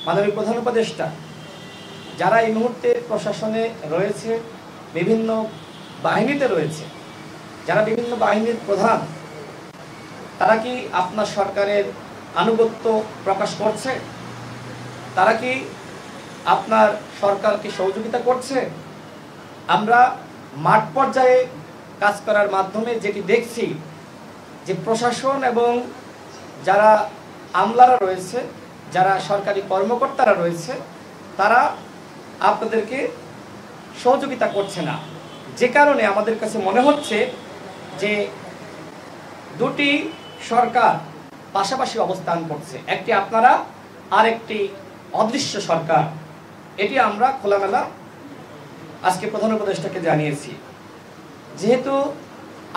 মাননীয় প্রধান উপদেষ্টা যারা এই মুহূর্তে প্রশাসনে রয়েছে, বিভিন্ন বাহিনীতে রয়েছে, যারা বিভিন্ন বাহিনীর প্রধান, তারা কি আপনার সরকারের আনুগত্য প্রকাশ করছে? তারা কি আপনার সরকারকে সহযোগিতা করছে? আমরা মাঠ পর্যায়ে কাজ করার মাধ্যমে যেটি দেখছি যে প্রশাসন এবং যারা আমলারা রয়েছে, যারা সরকারি কর্মকর্তারা রয়েছে, তারা আপনাদেরকে সহযোগিতা করছে না, যে কারণে আমাদের কাছে মনে হচ্ছে যে দুটি সরকার পাশাপাশি অবস্থান করছে, একটি আপনারা আর একটি অদৃশ্য সরকার। এটি আমরা খোলামেলা আজকে প্রধান উপদেষ্টাকে জানিয়েছি। যেহেতু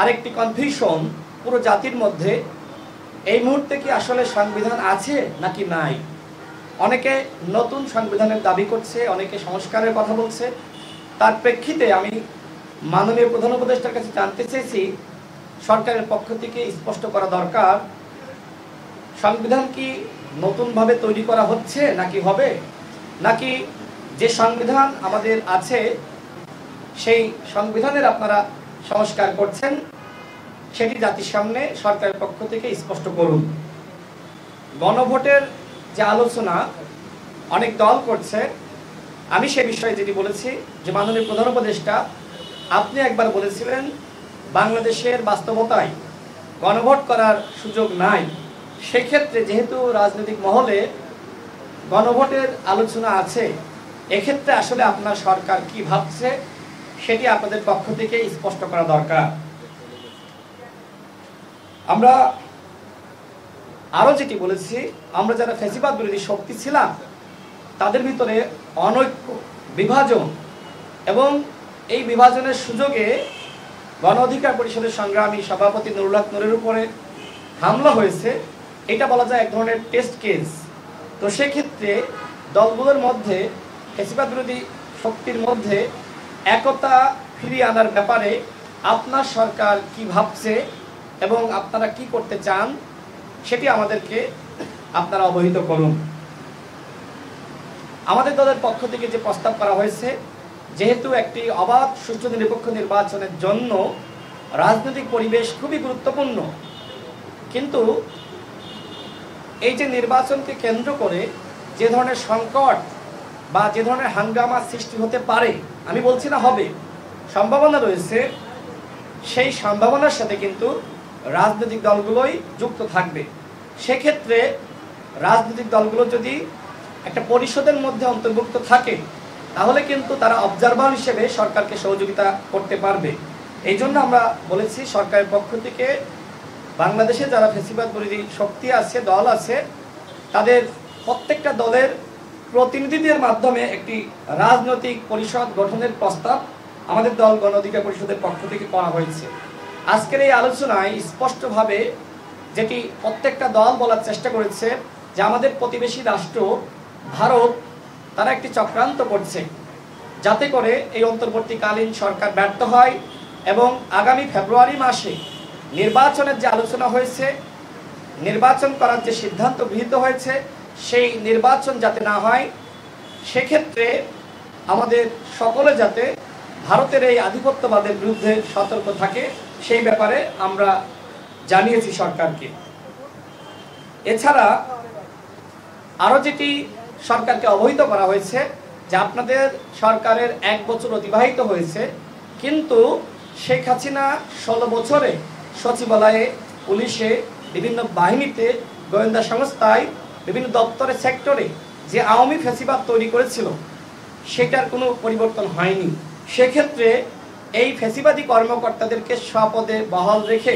আরেকটি কনফিউশন পুরো জাতির মধ্যে, এই মুহূর্তে কি আসলে সংবিধান আছে নাকি নাই? অনেকে নতুন সংবিধানের দাবি করছে, অনেকে সংস্কারের কথা বলছে। তার প্রেক্ষিতে আমি মাননীয় প্রধান উপদেষ্টার কাছে জানতে চেয়েছি, সরকারের পক্ষ থেকে স্পষ্ট করা দরকার, সংবিধান কি নতুনভাবে তৈরি করা হচ্ছে নাকি হবে, নাকি যে সংবিধান আমাদের আছে সেই সংবিধানের আপনারা সংস্কার করছেন, সেটি জাতির সামনে সরকারের পক্ষ থেকে স্পষ্ট করুন। গণভোটের যে আলোচনা অনেক দল করছে, আমি সে বিষয়ে যেটি বলেছি যে মাননীয় প্রধান উপদেষ্টা আপনি একবার বলেছিলেন বাংলাদেশের বাস্তবতায় গণভোট করার সুযোগ নাই। সেক্ষেত্রে যেহেতু রাজনৈতিক মহলে গণভোটের আলোচনা আছে, এক্ষেত্রে আসলে আপনার সরকার কি ভাবছে সেটি আপনাদের পক্ষ থেকে স্পষ্ট করা দরকার। আমরা আরো যেটি বলেছি, আমরা যারা ফ্যাসিবাদ বিরোধী শক্তি ছিলাম তাদের ভিতরে অনৈক্য, বিভাজন এবং এই বিভাজনের সুযোগে গণ অধিকার পরিষদের সংগ্রামী সভাপতি নুরুল হক নূরের উপরে হামলা হয়েছে, এটা বলা যায় এক ধরনের টেস্ট কেস। তো সেক্ষেত্রে দলগুলোর মধ্যে, ফ্যাসিবাদ বিরোধী শক্তির মধ্যে একতা ফিরিয়ে আনার ব্যাপারে আপনার সরকার কি ভাবছে এবং আপনারা কি করতে চান সেটি আমাদেরকে আপনারা অবহিত করুন। আমাদের দলের পক্ষ থেকে যে প্রস্তাব করা হয়েছে, যেহেতু একটি অবাধ সুষ্ঠু নিরপেক্ষ নির্বাচনের জন্য রাজনৈতিক পরিবেশ খুবই গুরুত্বপূর্ণ, কিন্তু এই যে নির্বাচনকে কেন্দ্র করে যে ধরনের সংকট বা যে ধরনের হাঙ্গামা সৃষ্টি হতে পারে, আমি বলছি না হবে, সম্ভাবনা রয়েছে, সেই সম্ভাবনার সাথে কিন্তু রাজনৈতিক দলগুলোই যুক্ত থাকবে। সেক্ষেত্রে রাজনৈতিক দলগুলো যদি একটা পরিষদের মধ্যে অন্তর্ভুক্ত থাকে তাহলে কিন্তু তারা অবজারভার হিসেবে সরকারকে সহযোগিতা করতে পারবে। এই জন্য আমরা বলেছি সরকারের পক্ষ থেকে বাংলাদেশে যারা ফ্যাসিবাদ বিরোধী শক্তি আছে, দল আছে, তাদের প্রত্যেকটা দলের প্রতিনিধিদের মাধ্যমে একটি রাজনৈতিক পরিষদ গঠনের প্রস্তাব আমাদের দল গণ অধিকার পরিষদের পক্ষ থেকে করা হয়েছে। আজকের এই আলোচনায় স্পষ্টভাবে যেটি প্রত্যেকটা দল বলার চেষ্টা করেছে যে আমাদের প্রতিবেশী রাষ্ট্র ভারত তারা একটি চক্রান্ত করছে যাতে করে এই অন্তর্বর্তীকালীন সরকার ব্যর্থ হয় এবং আগামী ফেব্রুয়ারি মাসে নির্বাচনের যে আলোচনা হয়েছে, নির্বাচন করার যে সিদ্ধান্ত গৃহীত হয়েছে, সেই নির্বাচন যাতে না হয়, সেক্ষেত্রে আমাদের সকলে যাতে ভারতের এই আধিপত্যবাদের বিরুদ্ধে সতর্ক থাকে সেই ব্যাপারে আমরা জানিয়েছি সরকারকে। এছাড়া আরও যেটি সরকারকে অবহিত করা হয়েছে যে আপনাদের সরকারের 1 বছর অতিবাহিত হয়েছে, কিন্তু শেখ হাসিনা 16 বছরে সচিবালয়ে, পুলিশে, বিভিন্ন বাহিনীতে, গোয়েন্দা সংস্থায়, বিভিন্ন দপ্তরে, সেক্টরে যে আওয়ামী ফ্যাসিবাদ তৈরি করেছিল সেটার কোনো পরিবর্তন হয়নি। সেক্ষেত্রে এই ফ্যাসিবাদী কর্মকর্তাদেরকে স্বপদে বহাল রেখে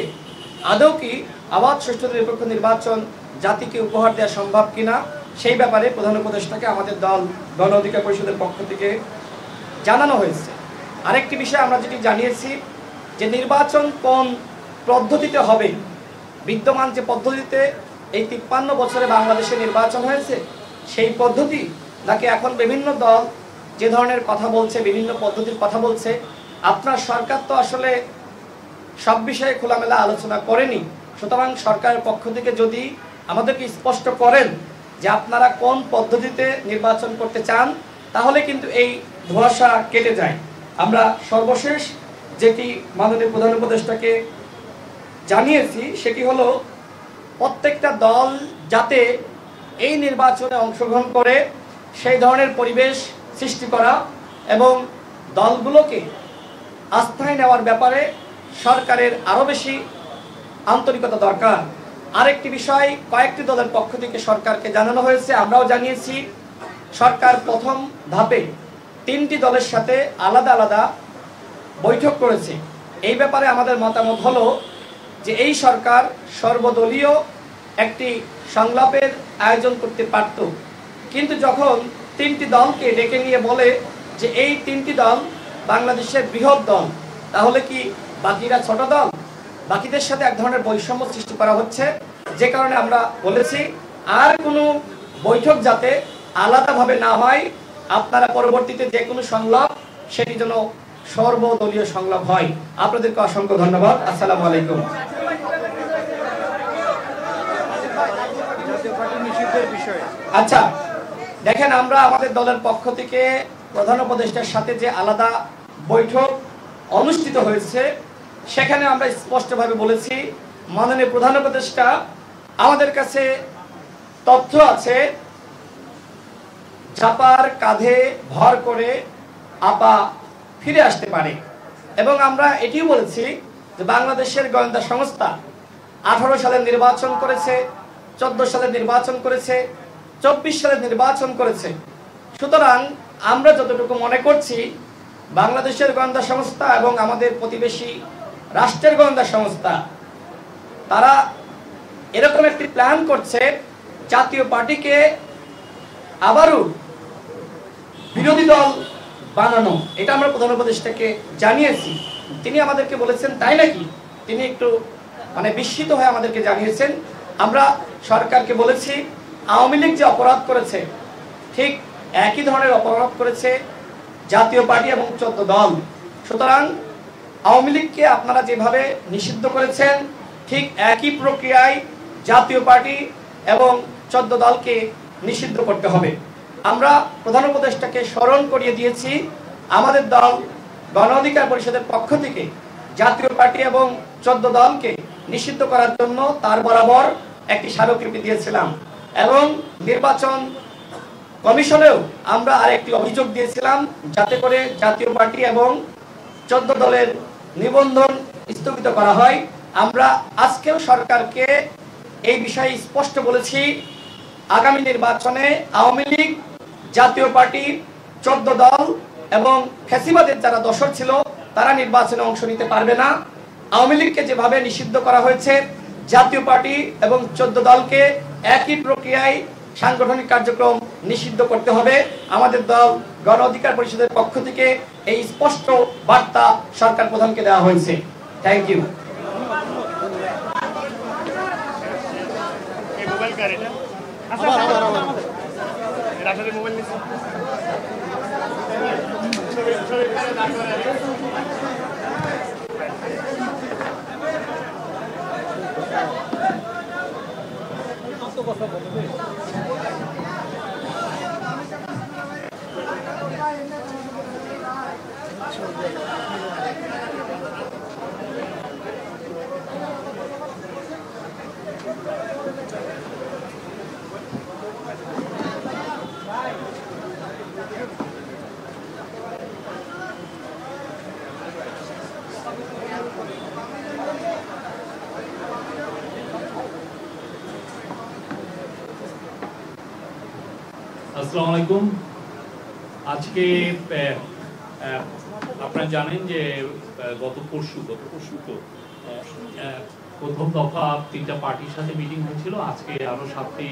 আদৌ কি আবাদ সুষ্ঠু নিরপেক্ষ নির্বাচন জাতিকে উপহার দেওয়া সম্ভব কিনা সেই ব্যাপারে প্রধান উপদেষ্টাকে আমাদের দল গণ অধিকার পরিষদের পক্ষ থেকে জানানো হয়েছে। আরেকটি বিষয় আমরা যেটি জানিয়েছি যে নির্বাচন কোন পদ্ধতিতে হবে, বিদ্যমান যে পদ্ধতিতে এই 53 বছরে বাংলাদেশে নির্বাচন হয়েছে সেই পদ্ধতি নাকি এখন বিভিন্ন দল যে ধরনের কথা বলছে, বিভিন্ন পদ্ধতির কথা বলছে, আপনার সরকার তো আসলে সব বিষয়ে খোলামেলা আলোচনা করেনি। সুতরাং সরকারের পক্ষ থেকে যদি আমাদেরকে স্পষ্ট করেন যে আপনারা কোন পদ্ধতিতে নির্বাচন করতে চান তাহলে কিন্তু এই ধোঁয়াশা কেটে যায়। আমরা সর্বশেষ যেটি মাননীয় প্রধান উপদেষ্টাকে জানিয়েছি সেটি হলো প্রত্যেকটা দল যাতে এই নির্বাচনে অংশগ্রহণ করে সেই ধরনের পরিবেশ সৃষ্টি করা এবং দলগুলোকে আস্থায় নেওয়ার ব্যাপারে সরকারের আরও বেশি আন্তরিকতা দরকার। আরেকটি বিষয় কয়েকটি দলের পক্ষ থেকে সরকারকে জানানো হয়েছে, আমরাও জানিয়েছি, সরকার প্রথম ধাপে 3টি দলের সাথে আলাদা আলাদা বৈঠক করেছে। এই ব্যাপারে আমাদের মতামত হলো যে এই সরকার সর্বদলীয় একটি সংলাপের আয়োজন করতে পারত, কিন্তু যখন 3টি দলকে ডেকে নিয়ে বলে যে এই 3টি দল বাংলাদেশের বৃহৎ দল, তাহলে কি বাকিরা ছোট দল? বাকিদের সাথে এক ধরনের বৈষম্য সৃষ্টি করা হচ্ছে, যে কারণে আমরা বলেছি আর কোনো বৈঠক যাতে আলাদাভাবে না হয়, আপনারা পরবর্তীতে যে কোনো সংলাপ সেটি যেন সর্বদলীয় সংলাপ হয়। আপনাদেরকে অসংখ্য ধন্যবাদ। আসসালামু আলাইকুম। আচ্ছা দেখেন, আমরা আমাদের দলের পক্ষ থেকে প্রধান উপদেষ্টার সাথে যে আলাদা বৈঠক অনুষ্ঠিত হয়েছে সেখানে আমরা স্পষ্টভাবে বলেছি মাননীয় প্রধান উপদেষ্টা আমাদের কাছে তথ্য আছে চাপার কাঁধে ভর করে আপা ফিরে আসতে পারে, এবং আমরা এটিও বলেছি যে বাংলাদেশের গোয়েন্দা সংস্থা 18 সালে নির্বাচন করেছে, 14 সালে নির্বাচন করেছে, 24 সালে নির্বাচন করেছে। সুতরাং আমরা যতটুকু মনে করছি বাংলাদেশের গোয়েন্দা সংস্থা এবং আমাদের প্রতিবেশী রাষ্ট্রের গোয়েন্দা সংস্থা তারা এরকম একটি প্ল্যান করছে জাতীয় পার্টিকে আবারও বিরোধী দল বানানো। এটা আমরা প্রধান উপদেষ্টাকে জানিয়েছি, তিনি আমাদেরকে বলেছেন তাই নাকি, তিনি একটু বিস্মিত হয়ে আমাদেরকে জানিয়েছেন। আমরা সরকারকে বলেছি আওয়ামী লীগ যে অপরাধ করেছে ঠিক একই ধরনের অপরাধ করেছে জাতীয় পার্টি এবং 14 দল। সুতরাং আওয়ামী লীগকে আপনারা যেভাবে নিষিদ্ধ করেছেন ঠিক একই প্রক্রিয়ায় জাতীয় পার্টি এবং 14 দলকে নিষিদ্ধ করতে হবে। আমরা প্রধান উপদেষ্টাকে স্মরণ করিয়ে দিয়েছি আমাদের দল গণ অধিকার পরিষদের পক্ষ থেকে জাতীয় পার্টি এবং 14 দলকে নিষিদ্ধ করার জন্য তার বরাবর একটি স্মারকলিপি দিয়েছিলাম, এবং নির্বাচন কমিশনেও আমরা আরেকটি অভিযোগ দিয়েছিলাম যাতে করে জাতীয় পার্টি এবং 14 দলের নিবন্ধন স্থগিত করা হয়। আমরা আজকেও সরকারকে এই বিষয়ে স্পষ্ট বলেছি, আগামী নির্বাচনে আওয়ামী লীগ, জাতীয় পার্টি, 14 দল এবং ফ্যাসিবাদের যারা দোসর ছিল তারা নির্বাচনে অংশ নিতে পারবে না। আওয়ামী লীগকে যেভাবে নিষিদ্ধ করা হয়েছে, জাতীয় পার্টি এবং 14 দলকে একই প্রক্রিয়ায় সাংগঠনিক কার্যক্রম নিষিদ্ধ করতে হবে। আমাদের দল গণ অধিকার পরিষদের পক্ষ থেকে এই স্পষ্ট বার্তা সরকার প্রধানকে দেওয়া হয়েছে। Thank you. আসসালামু আলাইকুম। আজকে আপনারা জানেন যে গত পরশু তো প্রথম দফা 3টা পার্টির সাথে মিটিং হয়েছিল। আজকে আরো 7টি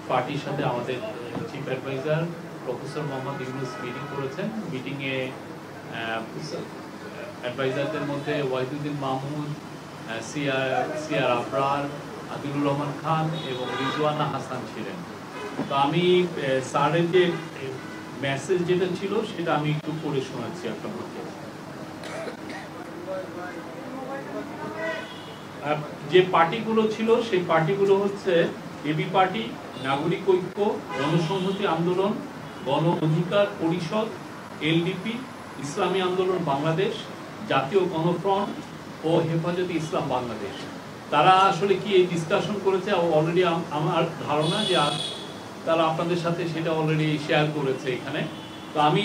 পার্টির সাথে আমাদের chief adviser professor Mohammad Yunus meeting করেছেন। মিটিংয়ে অ্যাডভাইজারদের মধ্যে ওয়াহিদুদ্দিন মাহমুদ, সিআর আবরার, আদিলুর রহমান খান এবং রিজওয়ানা হাসান ছিলেন। তো আমি স্যারের যে মেসেজ যেটা ছিল সেটা আমি একটু পড়ে শোনাচ্ছি আপনাদেরকে। যে পার্টিগুলো ছিল সেই পার্টিগুলো হচ্ছে এবি পার্টি, নাগরিক ঐক্য, জনসংহতি আন্দোলন, গণ অধিকার পরিষদ, এলডিপি, ইসলামী আন্দোলন বাংলাদেশ, জাতীয় গণফ্রন্ট ও হেফাজতে ইসলাম বাংলাদেশ। তারা আসলে কি এই ডিসকাশন করেছে অলরেডি, আমার ধারণা যে তারা আপনাদের সাথে সেটা অলরেডি শেয়ার করেছে এখানে। তো আমি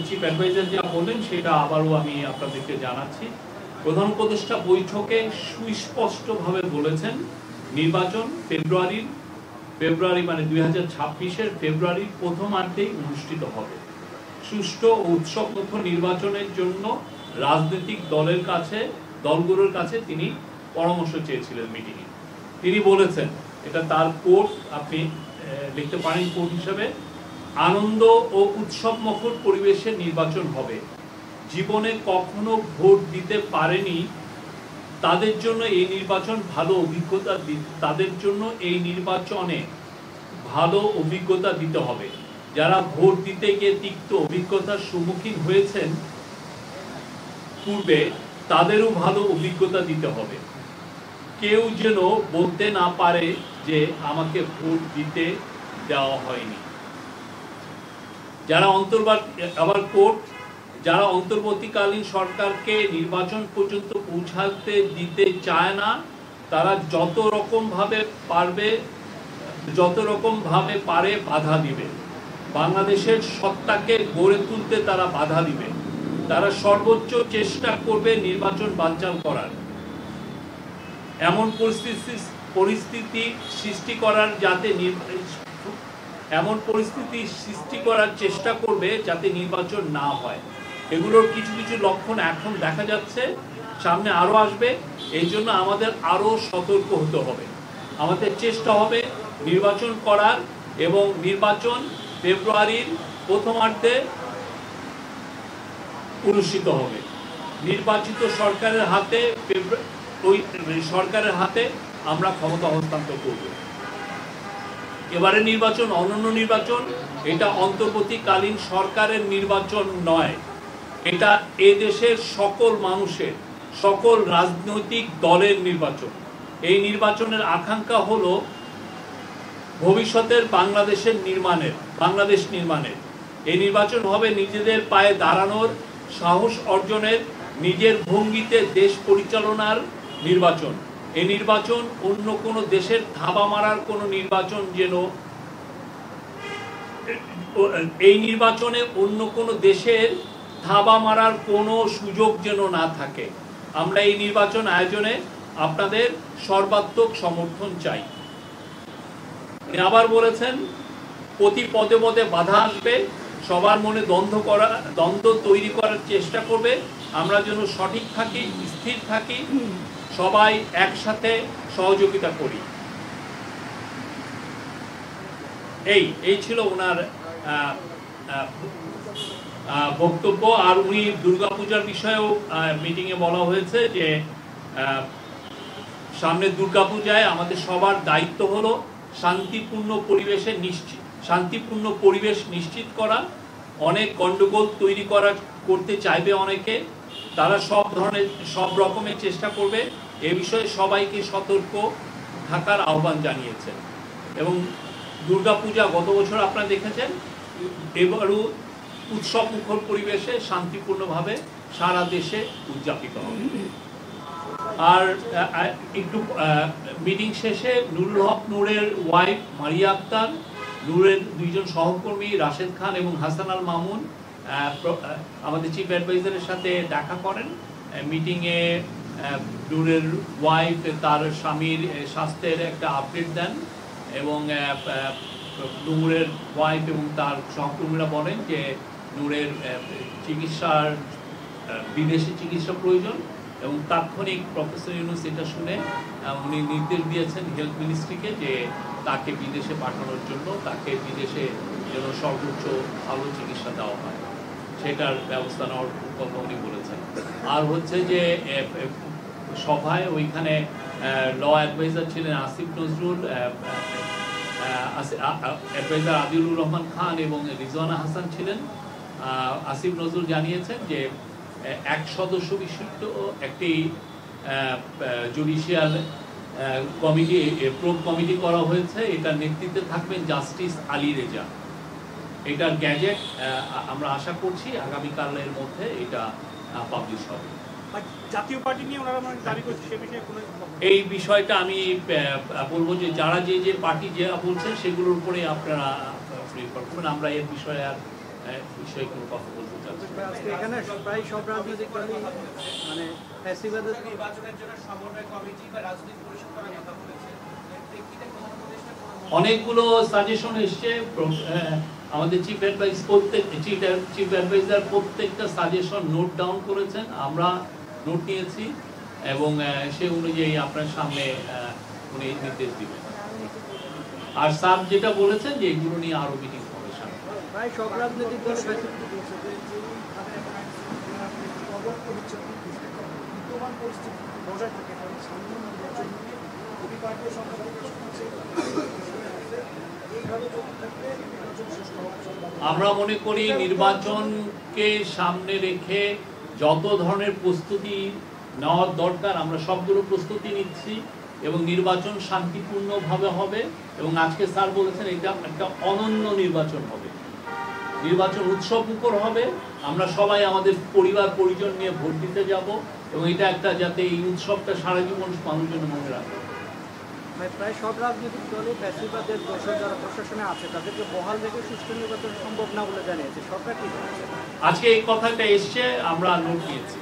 চিফ অ্যাডভাইজার যা বললেন সেটা আবারও আমি আপনাদেরকে জানাচ্ছি। প্রধান উপদেষ্টা বৈঠকে সুস্পষ্টভাবে বলেছেন নির্বাচন ফেব্রুয়ারি মানে 2026-এর ফেব্রুয়ারির প্রথমার্ধেই অনুষ্ঠিত হবে। সুষ্ঠু ও উৎসবমুখ নির্বাচনের জন্য রাজনৈতিক দলগুলোর কাছে তিনি পরামর্শ চেয়েছিলেন মিটিংয়ে। তিনি বলেছেন, এটা তার কোট, আপনি লিখতে পারেন কোট হিসেবে, আনন্দ ও উৎসবমুখর পরিবেশে নির্বাচন হবে। জীবনে কখনো ভোট দিতে পারেনি তাদের জন্য এই নির্বাচন ভালো অভিজ্ঞতা দিতে হবে। যারা ভোট দিতে গিয়ে তিক্ত অভিজ্ঞতার সম্মুখীন হয়েছেন পূর্বে, তাদেরও ভালো অভিজ্ঞতা দিতে হবে। কেউ যেন বলতে না পারে যে আমাকে ভোট দিতে দেওয়া হয়নি। যারা অন্তর্বর্তীকালীন সরকারকে নির্বাচন পর্যন্ত পৌঁছাতে দিতে চায় না, তারা যত রকম ভাবে পারে বাধা দিবে। বাংলাদেশের সত্তাকে গড়ে তুলতে তারা বাধা দিবে। তারা সর্বোচ্চ চেষ্টা করবে নির্বাচন বানচাল করার। এমন পরিস্থিতি সৃষ্টি করার চেষ্টা করবে যাতে নির্বাচন না হয়। এগুলোর কিছু কিছু লক্ষণ এখন দেখা যাচ্ছে, সামনে আরো আসবে। এই জন্য আমাদের আরো সতর্ক হতে হবে। আমাদের চেষ্টা হবে নির্বাচন করার, এবং নির্বাচন ফেব্রুয়ারির প্রথমার্ধে অনুষ্ঠিত হবে। নির্বাচিত সরকারের হাতে আমরা ক্ষমতা হস্তান্তর করব। এবারে নির্বাচন অনন্য নির্বাচন, এটা অন্তর্বর্তীকালীন সরকারের নির্বাচন নয়, এটা এদেশের সকল মানুষের, সকল রাজনৈতিক দলের নির্বাচন। এই নির্বাচনের আকাঙ্ক্ষা হলো ভবিষ্যতের বাংলাদেশ নির্মাণের। এই নির্বাচন হবে নিজেদের পায়ে দাঁড়ানোর সাহস অর্জনের, নিজের ভঙ্গিতে দেশ পরিচালনার নির্বাচন। এই নির্বাচন অন্য কোনো দেশের থাবা মারার কোনো নির্বাচন এই নির্বাচনে অন্য কোনো দেশের থাবা মারার কোনো সুযোগ যেন না থাকে। আমরা এই নির্বাচন আয়োজনে আপনাদের সর্বাত্মক সমর্থন চাই। আবার বলেছেন প্রতি পদে পদে বাধা আসবে, সবার মনে দ্বন্দ্ব তৈরি করার চেষ্টা করবে, আমরা যেন সঠিক থাকি, স্থির থাকি, সবাই একসাথে সহযোগিতা করি। এই ছিল ওনার বক্তব্য। আর উনি দুর্গাপূজার বিষয়েও মিটিংয়ে বলা হয়েছে যে সামনে দুর্গাপূজায় আমাদের সবার দায়িত্ব হলো শান্তিপূর্ণ পরিবেশ নিশ্চিত করা। অনেক গন্ডগোল তৈরি করতে চাইবে অনেকে, তারা সব রকমের চেষ্টা করবে। এ বিষয়ে সবাইকে সতর্ক থাকার আহ্বান জানিয়েছেন। এবং দুর্গাপূজা গত বছর আপনারা দেখেছেন, এবারও উৎসব মুখর পরিবেশে শান্তিপূর্ণভাবে সারা দেশে উদযাপিত হবে। আর একটু মিটিং শেষে নুরুল হক নূরের ওয়াইফ মারিয়া আক্তার, নূরের দুইজন সহকর্মী রাশেদ খান এবং হাসান আল মামুন আমাদের চিফ অ্যাডভাইজারের সাথে দেখা করেন। মিটিংয়ে নূরের ওয়াইফ তার স্বামীর স্বাস্থ্যের একটা আপডেট দেন এবং নূরের ওয়াইফ এবং তার সহকর্মীরা বলেন যে নূরের বিদেশি চিকিৎসা প্রয়োজন এবং তাৎক্ষণিক প্রফেসর ইউনূস এটা শুনে উনি নির্দেশ দিয়েছেন হেলথ মিনিস্ট্রিকে যে তাকে বিদেশে পাঠানোর জন্য, তাকে বিদেশে যেন সর্বোচ্চ ভালো চিকিৎসা দেওয়া হয়, সেটার ব্যবস্থা নেওয়ার কথা উনি বলেছেন। আর হচ্ছে যে সভায় ওইখানে ল অ্যাডভাইজার ছিলেন আসিফ নজরুল, অ্যাডভাইজার আদিলুর রহমান খান এবং রিজওয়ানা হাসান ছিলেন। আসিফ নজরুল জানিয়েছেন যে 1 সদস্য বিশিষ্ট একটি জুডিশিয়াল কমিটি করা হয়েছে। এটার নেতৃত্বে থাকবেন জাস্টিস আলী রেজা। এটার গ্যাজেট আমরা আশা করছি আগামীকালের মধ্যে এটা পাবলিশ হবে। জাতীয় পার্টি নিয়ে ওনারা দাবি করছে, সে বিষয়ে কোনো এই বিষয়টা আমি বলবো যে যারা যে পার্টি যে বলছেন সেগুলোর উপরে আপনারা করবেন। আমরা এর বিষয়ে আর কোনো কথা বলতে চাচ্ছি। এখানে প্রায় সব রাজনৈতিক দলই মানে নির্বাচনের জন্য সমন্বয় কমিটি বা রাজনৈতিক পরিষদ করার কথা বলেছে। অনেকগুলো সাজেশন এসছে, আমাদের চিফ অ্যাডভাইজার প্রত্যেকটা সাজেশন নোট ডাউন করেছেন, আমরা নোট নিয়েছি এবং সে অনুযায়ী আপনার সামনে উনি নির্দেশ দিবেন। আর স্যার যেটা বলেছেন যে এগুলো নিয়ে আরো মিটিং হবে সামনে। প্রায় সব রাজনৈতিক দল আমরা মনে করি নির্বাচনকে সামনে রেখে যত ধরনের প্রস্তুতি নেওয়ার দরকার আমরা সবগুলো প্রস্তুতি নিচ্ছি এবং নির্বাচন শান্তিপূর্ণভাবে হবে। এবং আজকে স্যার বলেছেন এটা একটা অনন্য নির্বাচন হবে, নির্বাচন উৎসব মুখর হবে। আমরা সবাই আমাদের পরিবার পরিজন নিয়ে ভোট দিতে যাব এবং এটা একটা যাতে এই উৎসবটা সারা জীবন মানুষজন মনে রাখে। প্রায় সব রাজনৈতিক দলই ফ্যাসিবাদের দোষর যারা প্রশাসনে আছে তাদেরকে বহাল রেখে সুষ্ঠু নির্বাচন সম্ভব না বলে জানিয়েছে সরকার। কি আজকে এই কথাটা এসছে, আমরা নোট নিয়েছি।